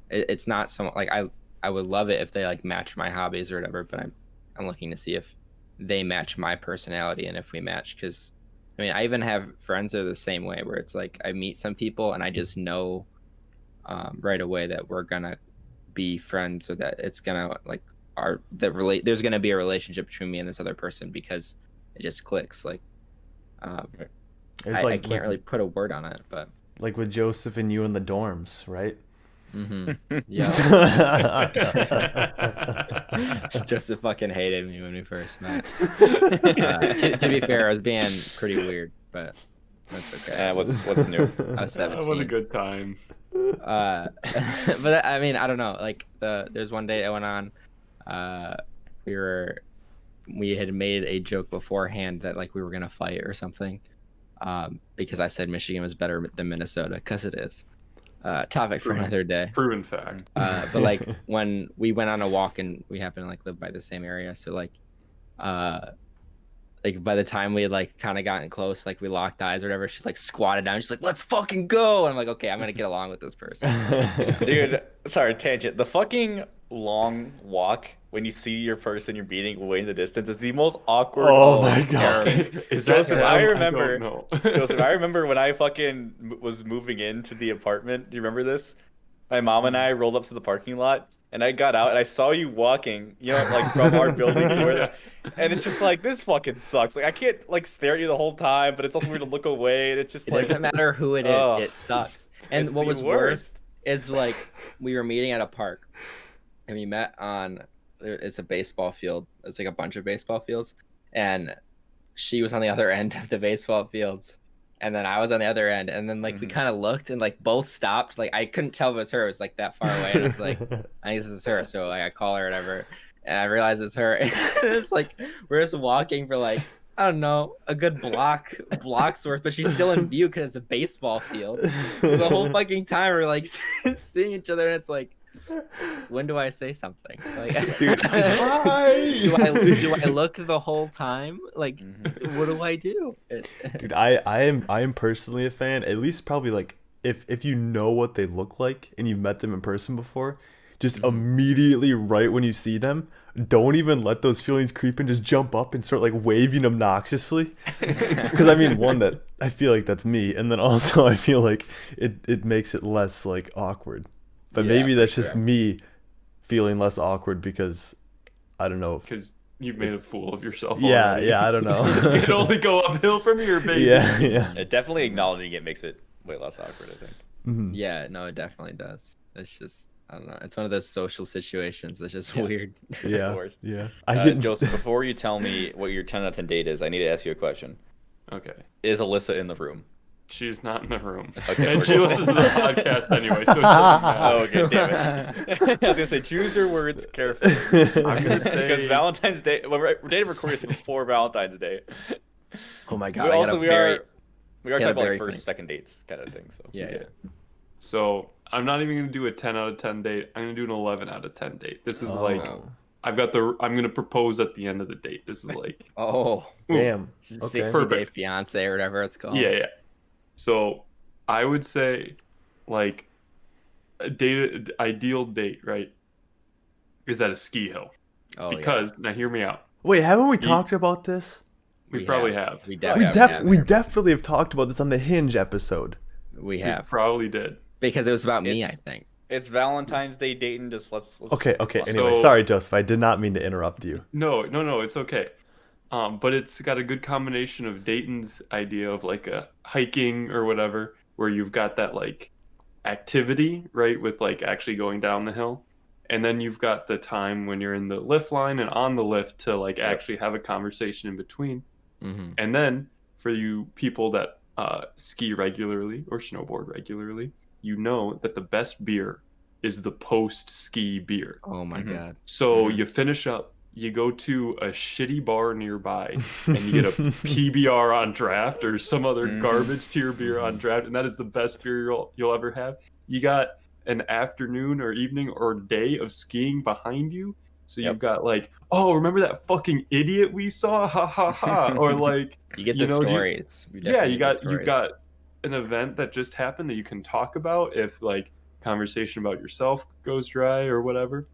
it's not so like I would love it if they like match my hobbies or whatever. But I'm looking to see if they match my personality and if we match. Because I mean, I even have friends that are the same way where it's like I meet some people and I just know right away that we're gonna be friends or that it's gonna like there's gonna be a relationship between me and this other person because it just clicks. Like I can't really put a word on it, but like with Joseph and you in the dorms, right? Yeah. Joseph fucking hated me when we first met. To be fair, I was being pretty weird, but that's okay. What's new? I was 17. What a good time. But I mean, I don't know. Like there's one date I went on. We had made a joke beforehand that like we were gonna fight or something, because I said Michigan was better than Minnesota, because it is. Topic for another day. Proven fact. But like when we went on a walk and we happen to like live by the same area, so like by the time we had like kind of gotten close, like we locked eyes or whatever, she like squatted down. She's like, "Let's fucking go!" And I'm like, "Okay, I'm gonna get along with this person." Dude, sorry, tangent. The fucking long walk when you see your person you're beating way in the distance is the most awkward. Oh my god! Is Joseph, that I remember. Joseph, I remember when I fucking was moving into the apartment. Do you remember this? My mom and I rolled up to the parking lot. And I got out and I saw you walking, you know, like from our building to where, and it's just like, this fucking sucks. Like I can't like stare at you the whole time, but it's also weird to look away. And it's just like, it doesn't matter who it is, it sucks. And what was worse is like we were meeting at a park, and we met on it's a baseball field. It's like a bunch of baseball fields, and she was on the other end of the baseball fields. And then I was on the other end, and then like we kind of looked and like both stopped. Like I couldn't tell if it was her. It was like that far away, and I was like, "I think this is her." So like I call her or whatever, and I realize it's her. And it's like we're just walking for like I don't know a good blocks worth, but she's still in view because it's a baseball field. So the whole fucking time we're like seeing each other, and it's like, when do I say something? Like, dude, do I look the whole time? Like, what do I do? Dude, I am personally a fan. At least probably like if you know what they look like and you've met them in person before, just immediately right when you see them, don't even let those feelings creep in. Just jump up and start like waving obnoxiously. Because I mean, one, that I feel like that's me, and then also I feel like it makes it less like awkward. But maybe that's just me feeling less awkward because I don't know. Because you've made a fool of yourself. Yeah, already. I don't know. You can only go uphill from here, baby. Yeah. Definitely acknowledging it makes it way less awkward, I think. Yeah, no, it definitely does. It's just I don't know. It's one of those social situations that's just weird. It's the worst. Yeah. Joseph, before you tell me what your 10 out of 10 date is, I need to ask you a question. Okay. Is Alyssa in the room? She's not in the room. Okay, and she listens to the podcast anyway, so it doesn't matter. Oh, okay, damn it. I was going to say, choose your words carefully. I'm going to say... Because Valentine's Day, well, we're dating recording before Valentine's Day. Oh my god. We are talking about like first, funny. second dates kind of thing. So Yeah. So I'm not even going to do a 10 out of 10 date. I'm going to do an 11 out of 10 date. This is I'm going to propose at the end of the date. This is like... Damn. 60-day fiance or whatever it's called. Yeah. So I would say like ideal date, right, is at a ski hill. Because now hear me out. Wait, haven't we talked about this? We probably have. We definitely have talked about this on the Hinge episode. We have. We probably did. Because it was about me, I think. It's Valentine's Day dating. Just let's Okay. Anyway, sorry, Joseph. I did not mean to interrupt you. No, it's okay. But it's got a good combination of Dayton's idea of like a hiking or whatever, where you've got that like activity, right, with like actually going down the hill. And then you've got the time when you're in the lift line and on the lift to like actually have a conversation in between. And then for you people that ski regularly or snowboard regularly, you know that the best beer is the post-ski beer. Oh my god. So you finish up, you go to a shitty bar nearby and you get a PBR on draft or some other garbage tier beer on draft, and that is the best beer you'll ever have. You got an afternoon or evening or day of skiing behind you. So Yep. you've got like, oh, remember that fucking idiot we saw? Ha ha ha. Or like, You get you the know, stories. yeah, you got stories. an event that just happened that you can talk about if like conversation about yourself goes dry or whatever.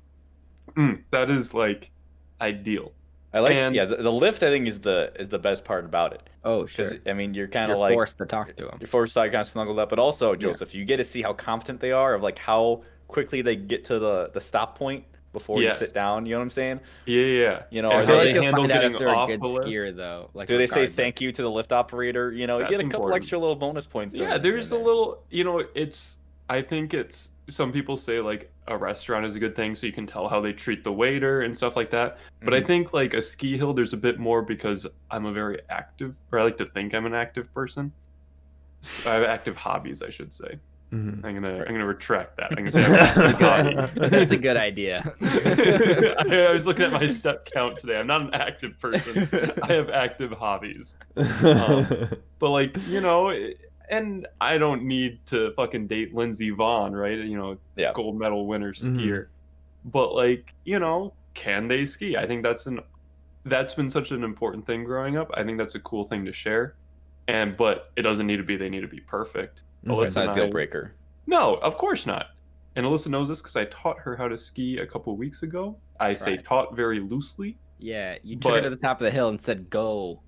That is like ideal. I like, And- yeah, the lift I think is the best part about it. Oh, sure. Because I mean, you're kind You're of like forced to talk to them. You're forced to kind of snuggled up, but also Joseph, you get to see how competent they are of like how quickly they get to the stop point before you sit down. You know what I'm saying? Yeah. You know, and are how they they handle getting if they're off a good the lift. skier though? Like, do they say regardless. thank you to the lift operator? You know, you That's get a couple important. extra little bonus points. Yeah, there's a little, you know, I think it's, some people say like a restaurant is a good thing so you can tell how they treat the waiter and stuff like that. But I think like a ski hill, there's a bit more because I'm a very active, or I like to think I'm an active person. So I have active hobbies, I should say. Mhm. I'm gonna retract that. I'm gonna say I have active hobbies. That's a good idea. I was looking at my step count today. I'm not an active person. I have active hobbies. But like, you know, and I don't need to fucking date Lindsey Vonn, right? You know, gold medal winner skier. But like, you know, can they ski? I think that's been such an important thing growing up. I think that's a cool thing to share. But it doesn't need to be, they need to be perfect. It's not a deal breaker. No, of course not. And Alyssa knows this because I taught her how to ski a couple weeks ago. I say taught very loosely. Yeah, you took her to the top of the hill and said, go.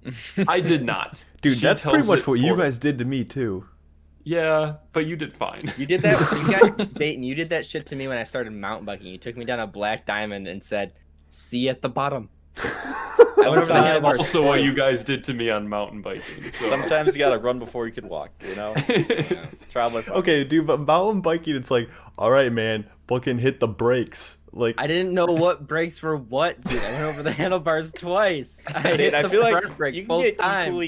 I did not. Dude, She that's pretty tells much it what you for- guys did to me, too. Yeah, but you did fine. You did that. You guys, Dayton, you did that shit to me when I started mountain biking. You took me down a black diamond and said, see at the bottom. I went over the That's handlebars also what you guys did to me on mountain biking. So. Sometimes you gotta run before you can walk. You know, travel. Okay, dude, but mountain biking, it's like, all right, man, fucking hit the brakes. Like, I didn't know what brakes were what, dude. I went over the handlebars twice. I feel like brake you can both get times.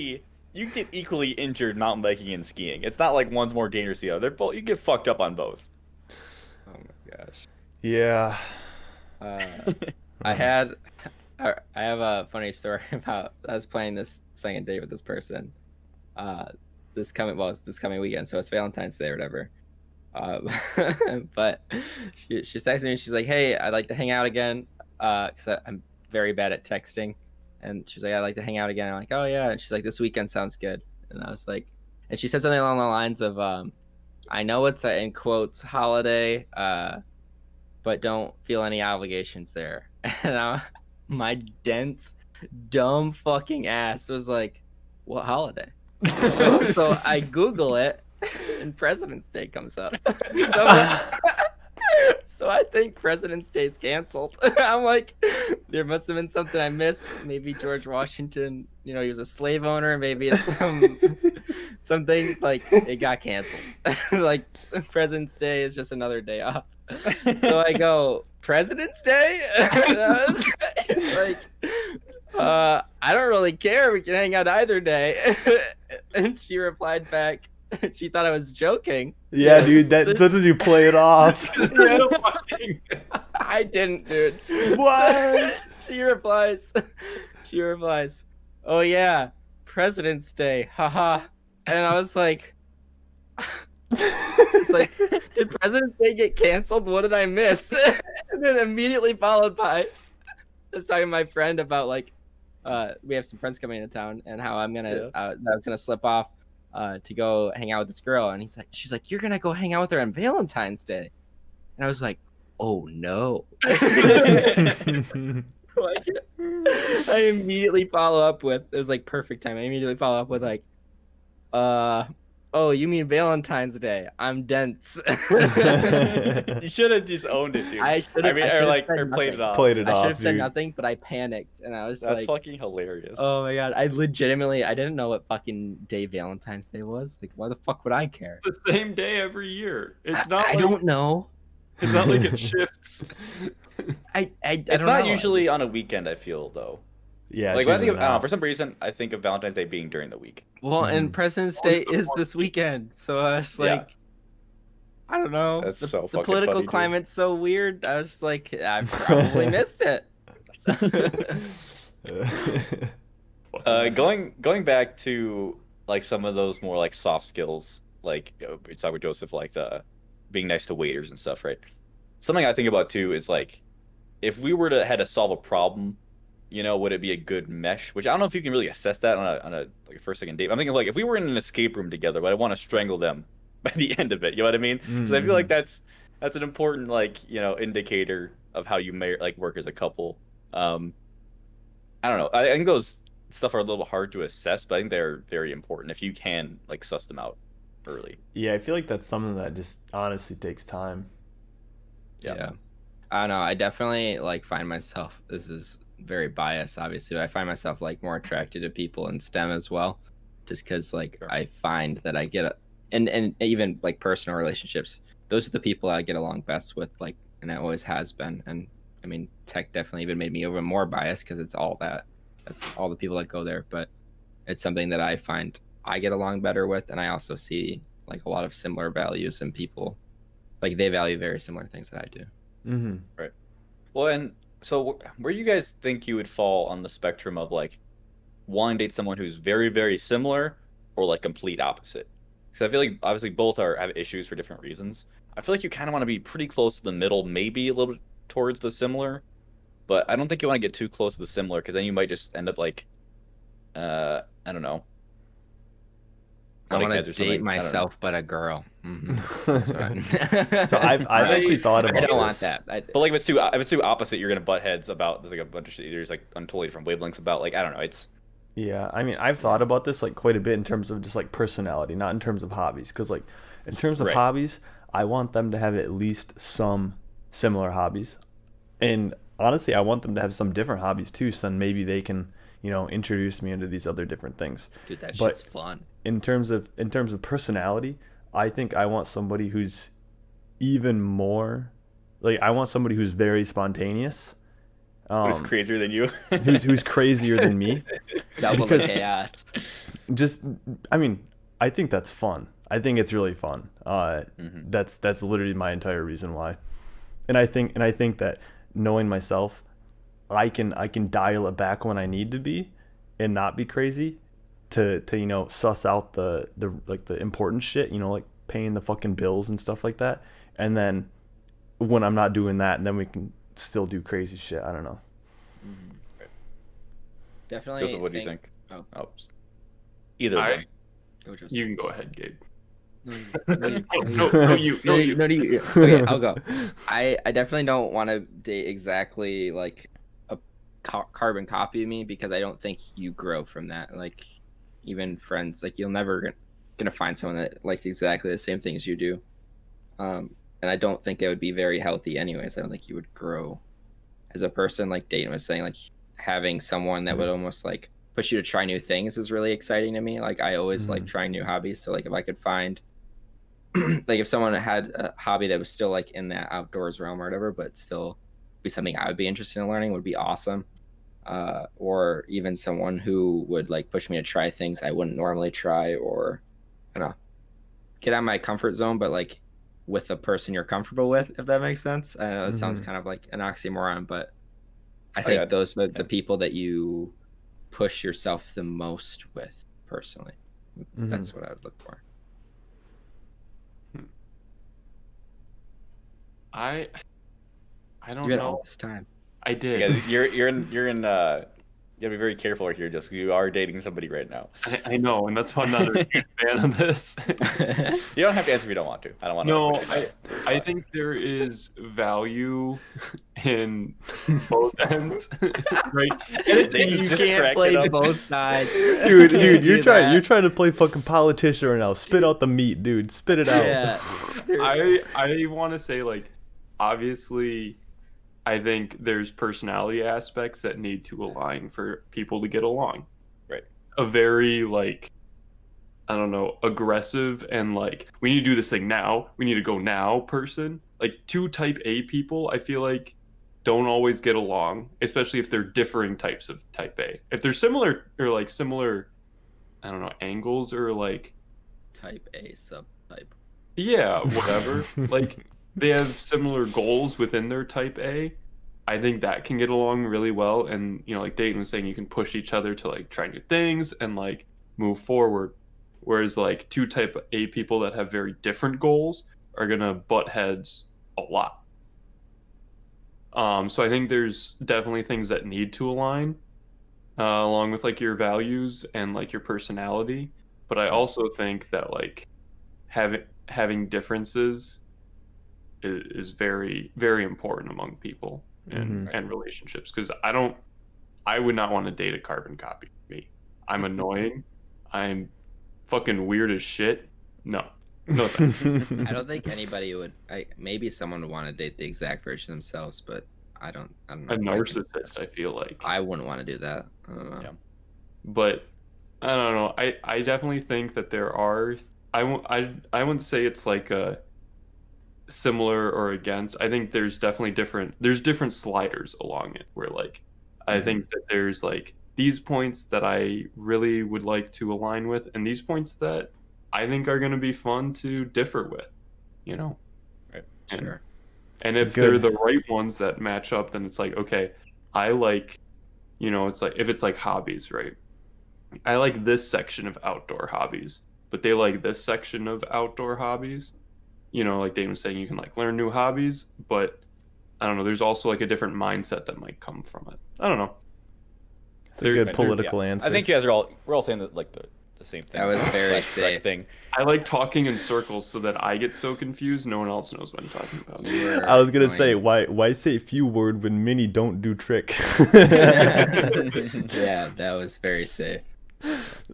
you get equally injured mountain biking and skiing. It's not like one's more dangerous than the other. They're both, you get fucked up on both. Oh my gosh. yeah. I have a funny story about, I was playing this second date with this person. This coming weekend, so it's Valentine's Day or whatever. But she's texting me. She's like, "Hey, I'd like to hang out again." Because I'm very bad at texting, and she's like, "I'd like to hang out again." I'm like, "Oh yeah," and she's like, "This weekend sounds good." And I was like, and she said something along the lines of, "I know it's a, in quotes, holiday, but don't feel any obligations there." And my dense, dumb fucking ass was like, "What holiday?" So I Google it, and President's Day comes up. So I think President's Day's canceled. I'm like, there must have been something I missed. Maybe George Washington, you know, he was a slave owner. Maybe it's something like it got canceled. Like President's Day is just another day off. So I go, President's Day? And I was like, I don't really care. We can hang out either day. And she replied back, she thought I was joking. Yeah, dude, that's when you play it off. I didn't, dude. What? She replies, "Oh yeah, President's Day, haha." And I was like, it's like, did President's Day get canceled? What did I miss? And then immediately followed by, I was talking to my friend about like, we have some friends coming into town and how I was gonna slip off to go hang out with this girl, and she's like, "You're gonna go hang out with her on Valentine's Day," and I was like, "Oh no." I immediately follow up with, it was like perfect time. I immediately follow up with like, "Oh, you mean Valentine's Day? I'm dense." You should have just owned it, dude. I played it off. Played it I should off, have said dude. nothing, but I panicked and I was That's like, fucking hilarious. "Oh my god!" I didn't know what fucking day Valentine's Day was. Like, why the fuck would I care? The same day every year. It's not. I don't know. It's not like it shifts. I it's don't not know. usually on a weekend. I feel though. Yeah, Like it's when I think usually of, not. for some reason, I think of Valentine's Day being during the week. Well, and President's Day Always the is this weekend, so I was Yeah. like, I don't know. That's the, so the fucking political funny, dude. climate's so weird. I was like, I probably missed it. Going back to like some of those more like soft skills, like we talked with Joseph, like the being nice to waiters and stuff, right? Something I think about too is like, if we were to had to solve a problem, would it be a good mesh? Which I don't know if you can really assess that on a like a first second date. I'm thinking like if we were in an escape room together, but I want to strangle them by the end of it. You know what I mean? Because I feel like that's an important like indicator of how you may like work as a couple. I don't know. I think those stuff are a little hard to assess, but I think they're very important if you can like suss them out early. Yeah, I feel like that's something that just honestly takes time. Yeah. I don't know. I definitely like find myself, this is very biased obviously, but I find myself like more attracted to people in STEM as well, just because like I find that I get and even like personal relationships, those are the people I get along best with, like, and it always has been. And I mean, tech definitely even made me even more biased because it's all that's all the people that go there, but it's something that I find I get along better with, and I also see like a lot of similar values in people, like they value very similar things that I do. Right. Well, and so where you guys think you would fall on the spectrum of like wanting to date someone who's very, very similar or like complete opposite? Because I feel like obviously both have issues for different reasons. I feel like you kind of want to be pretty close to the middle, maybe a little bit towards the similar, but I don't think you want to get too close to the similar because then you might just end up like, I don't know. I want to date myself, but a girl. So I've actually thought about. I don't this. want that. But like if it's too opposite, you're gonna butt heads about. There's like a bunch of shit. There's like on totally different wavelengths about like I don't know. It's. Yeah, I mean, I've thought about this like quite a bit in terms of just like personality, not in terms of hobbies. Because like in terms of hobbies, I want them to have at least some similar hobbies, and honestly, I want them to have some different hobbies too. So then maybe they can introduce me into these other different things. Dude, that shit's fun. In terms of personality, I think I want somebody who's even more like I want somebody who's very spontaneous. Who's crazier than you? who's crazier than me? Because chaos. Just, I mean, I think that's fun. I think it's really fun. That's literally my entire reason why. And I think that knowing myself, I can dial it back when I need to be, and not be crazy, to suss out the like the important shit, like paying the fucking bills and stuff like that. And then when I'm not doing that, then we can still do crazy shit. I don't know. Right. Definitely. Joseph, what do you think? Oh. Either way. You can go ahead, Gabe. No, you. Okay, I'll go. I definitely don't want to date exactly like a carbon copy of me, because I don't think you grow from that. Like, even friends, like you'll never gonna find someone that likes exactly the same things you do. And I don't think it would be very healthy anyways. I don't think you would grow as a person. Like Dayton was saying, like having someone that would almost like push you to try new things is really exciting to me. Like I always like trying new hobbies. So like if I could find like if someone had a hobby that was still like in that outdoors realm or whatever, but still be something I would be interested in learning, would be awesome. Or even someone who would like push me to try things I wouldn't normally try, or I don't know, get out of my comfort zone, but like with the person you're comfortable with, if that makes sense. I know it sounds kind of like an oxymoron, but I think those are the people that you push yourself the most with personally. That's what I would look for. I don't You had know. all this time. I did. Yeah, you're in you gotta be very careful here, just because you are dating somebody right now. I know, and that's why I'm not a huge fan of this. You don't have to answer if you don't want to. I don't want to. No, I think there is value in both ends, right? You can't play both sides, dude. You're trying to play fucking politician right now. Spit out the meat, dude. Spit it out. Yeah. I want to say, like, obviously, I think there's personality aspects that need to align for people to get along. Right. A very, like, I don't know, aggressive and like, we need to do this thing now, we need to go now person. Like, two type A people, I feel like, don't always get along, especially if they're differing types of type A. If they're similar, I don't know, angles or like... Type A, subtype. Yeah, whatever. Like, they have similar goals within their type A. I think that can get along really well. And, like Dayton was saying, you can push each other to like try new things and like move forward. Whereas like two type A people that have very different goals are gonna butt heads a lot. So I think there's definitely things that need to align, along with like your values and like your personality. But I also think that like having differences is very, very important among people and relationships. Because I would not want to date a carbon copy of me. I'm annoying. I'm fucking weird as shit. No. No thanks. I don't think anybody would. Maybe someone would want to date the exact version themselves, but I don't know. A narcissist, I feel like. I wouldn't want to do that. I don't know. Yeah. But I don't know. I definitely think that there are. I wouldn't say it's like a similar or against. I think there's definitely different sliders along it where like I think that there's like these points that I really would like to align with and these points that I think are going to be fun to differ with, you know. Right. Sure. And if they're the right ones that match up, then it's like, okay, I like, you know, it's like if it's like hobbies, right? I like this section of outdoor hobbies, but they like this section of outdoor hobbies. You know, like Dane was saying, you can like learn new hobbies, but I don't know, there's also like a different mindset that might come from it. I don't know. It's a good political answer. I think you guys we're all saying that like the same thing. That was very safe thing. I like talking in circles so that I get so confused no one else knows what I'm talking about. I was gonna say why say few word when many don't do trick. Yeah, that was very safe.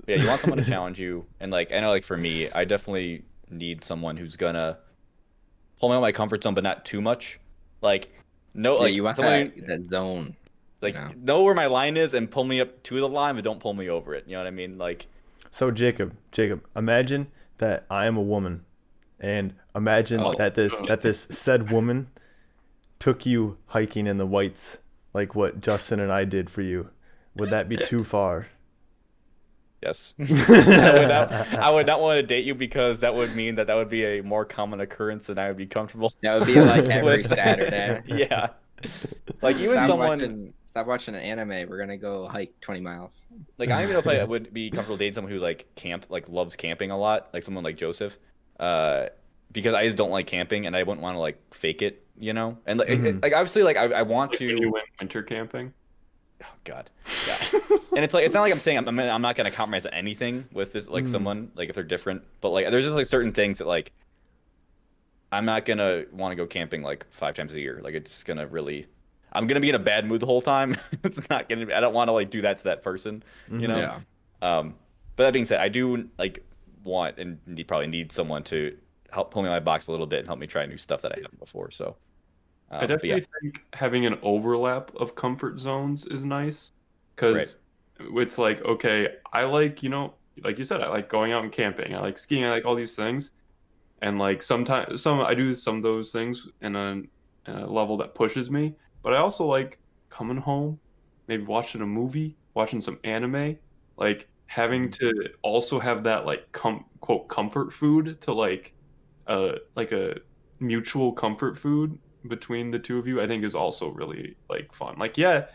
Yeah, you want someone to challenge you, and like I know, like for me, I definitely need someone who's gonna pull me out of my comfort zone, but not too much. Like like you want someone that zone. Like know where my line is and pull me up to the line, but don't pull me over it. You know what I mean? Like. So Jacob, imagine that I am a woman, and imagine that this said woman took you hiking in the whites, like what Justin and I did for you. Would that be too far? Yes. I would not want to date you because that would mean that would be a more common occurrence than I would be comfortable. That would be like every Saturday. Yeah. Like even Stop watching an anime. We're gonna go hike 20 miles. Like I don't even know if I would be comfortable dating someone who like loves camping a lot, like someone like Joseph, because I just don't like camping and I wouldn't want to like fake it, you know. And like obviously like I want to. When you went winter camping. Oh God, yeah. And it's not like I'm saying I'm not gonna compromise on anything with this like someone like if they're different, but like there's just like certain things that like I'm not gonna want to go camping like 5 times a year. Like it's gonna really. I'm gonna be in a bad mood the whole time. It's not gonna be. I don't want to like do that to that person, you know. Yeah. But that being said, I do like want and probably need someone to help pull me out of my box a little bit and help me try new stuff that I haven't before. So. I definitely think having an overlap of comfort zones is nice because it's like, okay, I like, you know, like you said, I like going out and camping. I like skiing. I like all these things. And like sometimes I do some of those things in a level that pushes me. But I also like coming home, maybe watching a movie, watching some anime, like having to also have that like quote comfort food to like a mutual comfort food between the two of you. I think is also really like fun. Like yeah,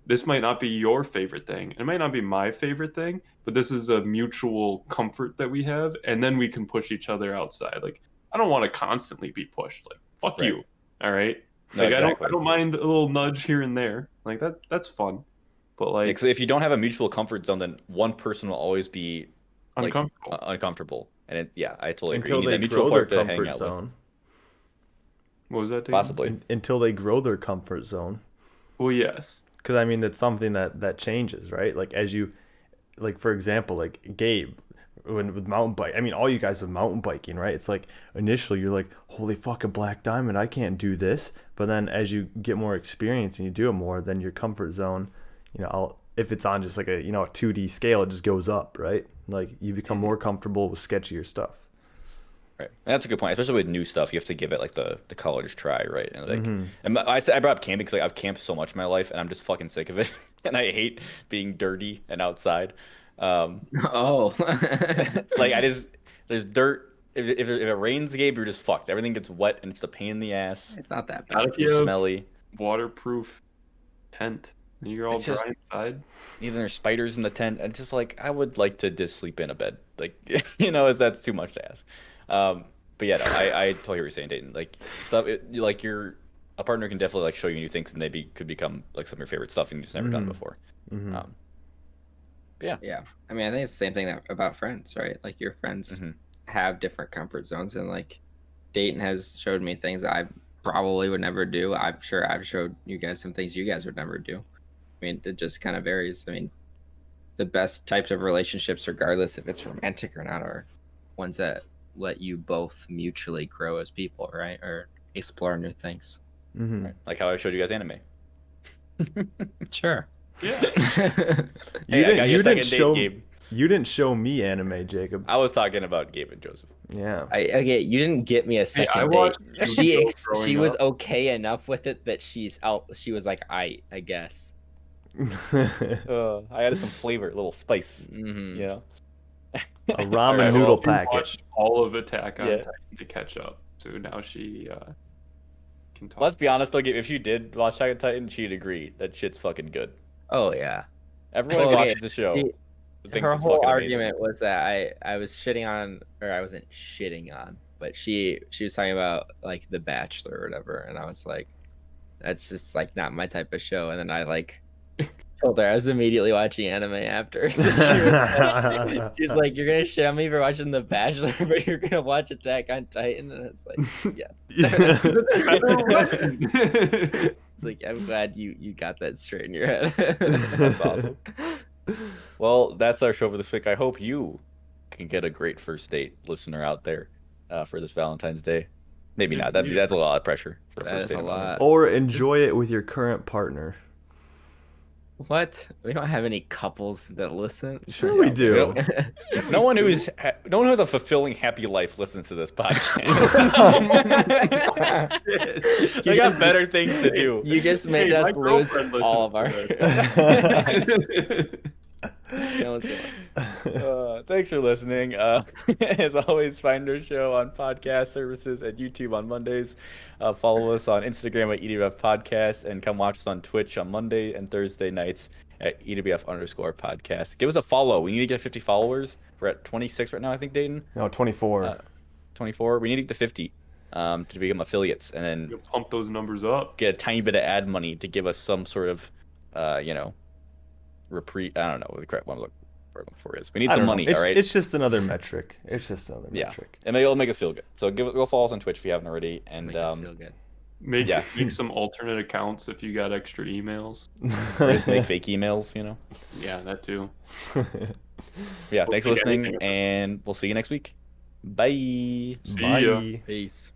this might not be your favorite thing, it might not be my favorite thing, but this is a mutual comfort that we have, and then we can push each other outside. Like I don't want to constantly be pushed. Like fuck you, all right. No, like exactly. I don't mind a little nudge here and there. Like that's fun. But like so if you don't have a mutual comfort zone, then one person will always be like, uncomfortable. And I totally agree. Until they grow their comfort zone. What was that, Dave? Possibly. Until they grow their comfort zone. Well, yes. Because I mean that's something that changes, right? Like as you, like for example, like Gabe. With mountain bike, I mean all you guys with mountain biking, right? It's like initially you're like, holy fucking Black Diamond, I can't do this. But then as you get more experience and you do it more, then your comfort zone, you know, if it's on just like a, you know, a 2D scale, it just goes up, right? Like you become more comfortable with sketchier stuff. Right, and that's a good point. Especially with new stuff, you have to give it like the college try, right? And like, and I brought up camping because like I've camped so much in my life, and I'm just fucking sick of it, and I hate being dirty and outside. Like there's dirt. If it rains, Gabe, you're just fucked. Everything gets wet and it's a pain in the ass. It's not that Not bad. if you have smelly. Waterproof tent. You're all dry inside. Even there's spiders in the tent. It's just like I would like to just sleep in a bed. Like you know, that's too much to ask. But yeah, no, I totally hear what you're saying, Dayton. Like stuff, like a partner can definitely like show you new things, and maybe could become like some of your favorite stuff and you've just never done before. Yeah. Yeah. I mean, I think it's the same thing about friends, right? Like your friends have different comfort zones, and like Dayton has showed me things that I probably would never do. I'm sure I've showed you guys some things you guys would never do. I mean, it just kind of varies. I mean, the best types of relationships, regardless if it's romantic or not, are ones that let you both mutually grow as people, right? Or explore new things. Right. Like how I showed you guys anime. Sure. Yeah. You didn't show me anime, Jacob. I was talking about Gabe and Joseph. Yeah. Okay, you didn't get me a second I date. watched She was okay enough with it that she's out. She was like, I guess. I added some flavor, a little spice. Mm-hmm. You know, a ramen noodle packet. Watched all of Attack on Titan to catch up, so now she can talk. Let's be honest though, Gabe, if you did watch Attack on Titan, she'd agree that shit's fucking good. Oh yeah. Everyone who watches the show. Her whole argument was that I was shitting on, or I wasn't shitting on, but she was talking about like The Bachelor or whatever, and I was like, that's just like not my type of show. And then I like told her I was immediately watching anime after. So she's like, you're gonna shit on me for watching The Bachelor, but you're gonna watch Attack on Titan, and it's like, yeah. It's like, I'm glad you got that straight in your head. That's awesome. Well, that's our show for this week. I hope you can get a great first date, listener out there, for this Valentine's Day. Maybe not. That's a lot of pressure. That is a lot. Or enjoy it with your current partner. What? We don't have any couples that listen. Sure, we do. No one who has a fulfilling, happy life listens to this podcast. They got better things to do. You just made us lose all of our. Thanks for listening. As always, find our show on podcast services and YouTube on Mondays. Follow us on Instagram at ewfpodcast, and come watch us on Twitch on Monday and Thursday nights at ewf_podcast. Give us a follow. We need to get 50 followers. We're at 26 right now, I think, Dayton. No, 24. 24. We need to get to 50 to become affiliates, and then You'll pump those numbers up. Get a tiny bit of ad money to give us some sort of, reprieve. I don't know what the correct one for is. We need some money, all right? It's just another metric. Metric. And maybe it'll make us feel good. So go follow us on Twitch if you haven't already. And make us feel good. Make some alternate accounts if you got extra emails. Or just make fake emails, Yeah, that too. Yeah, thanks for listening, and we'll see you next week. Bye. See ya. Peace.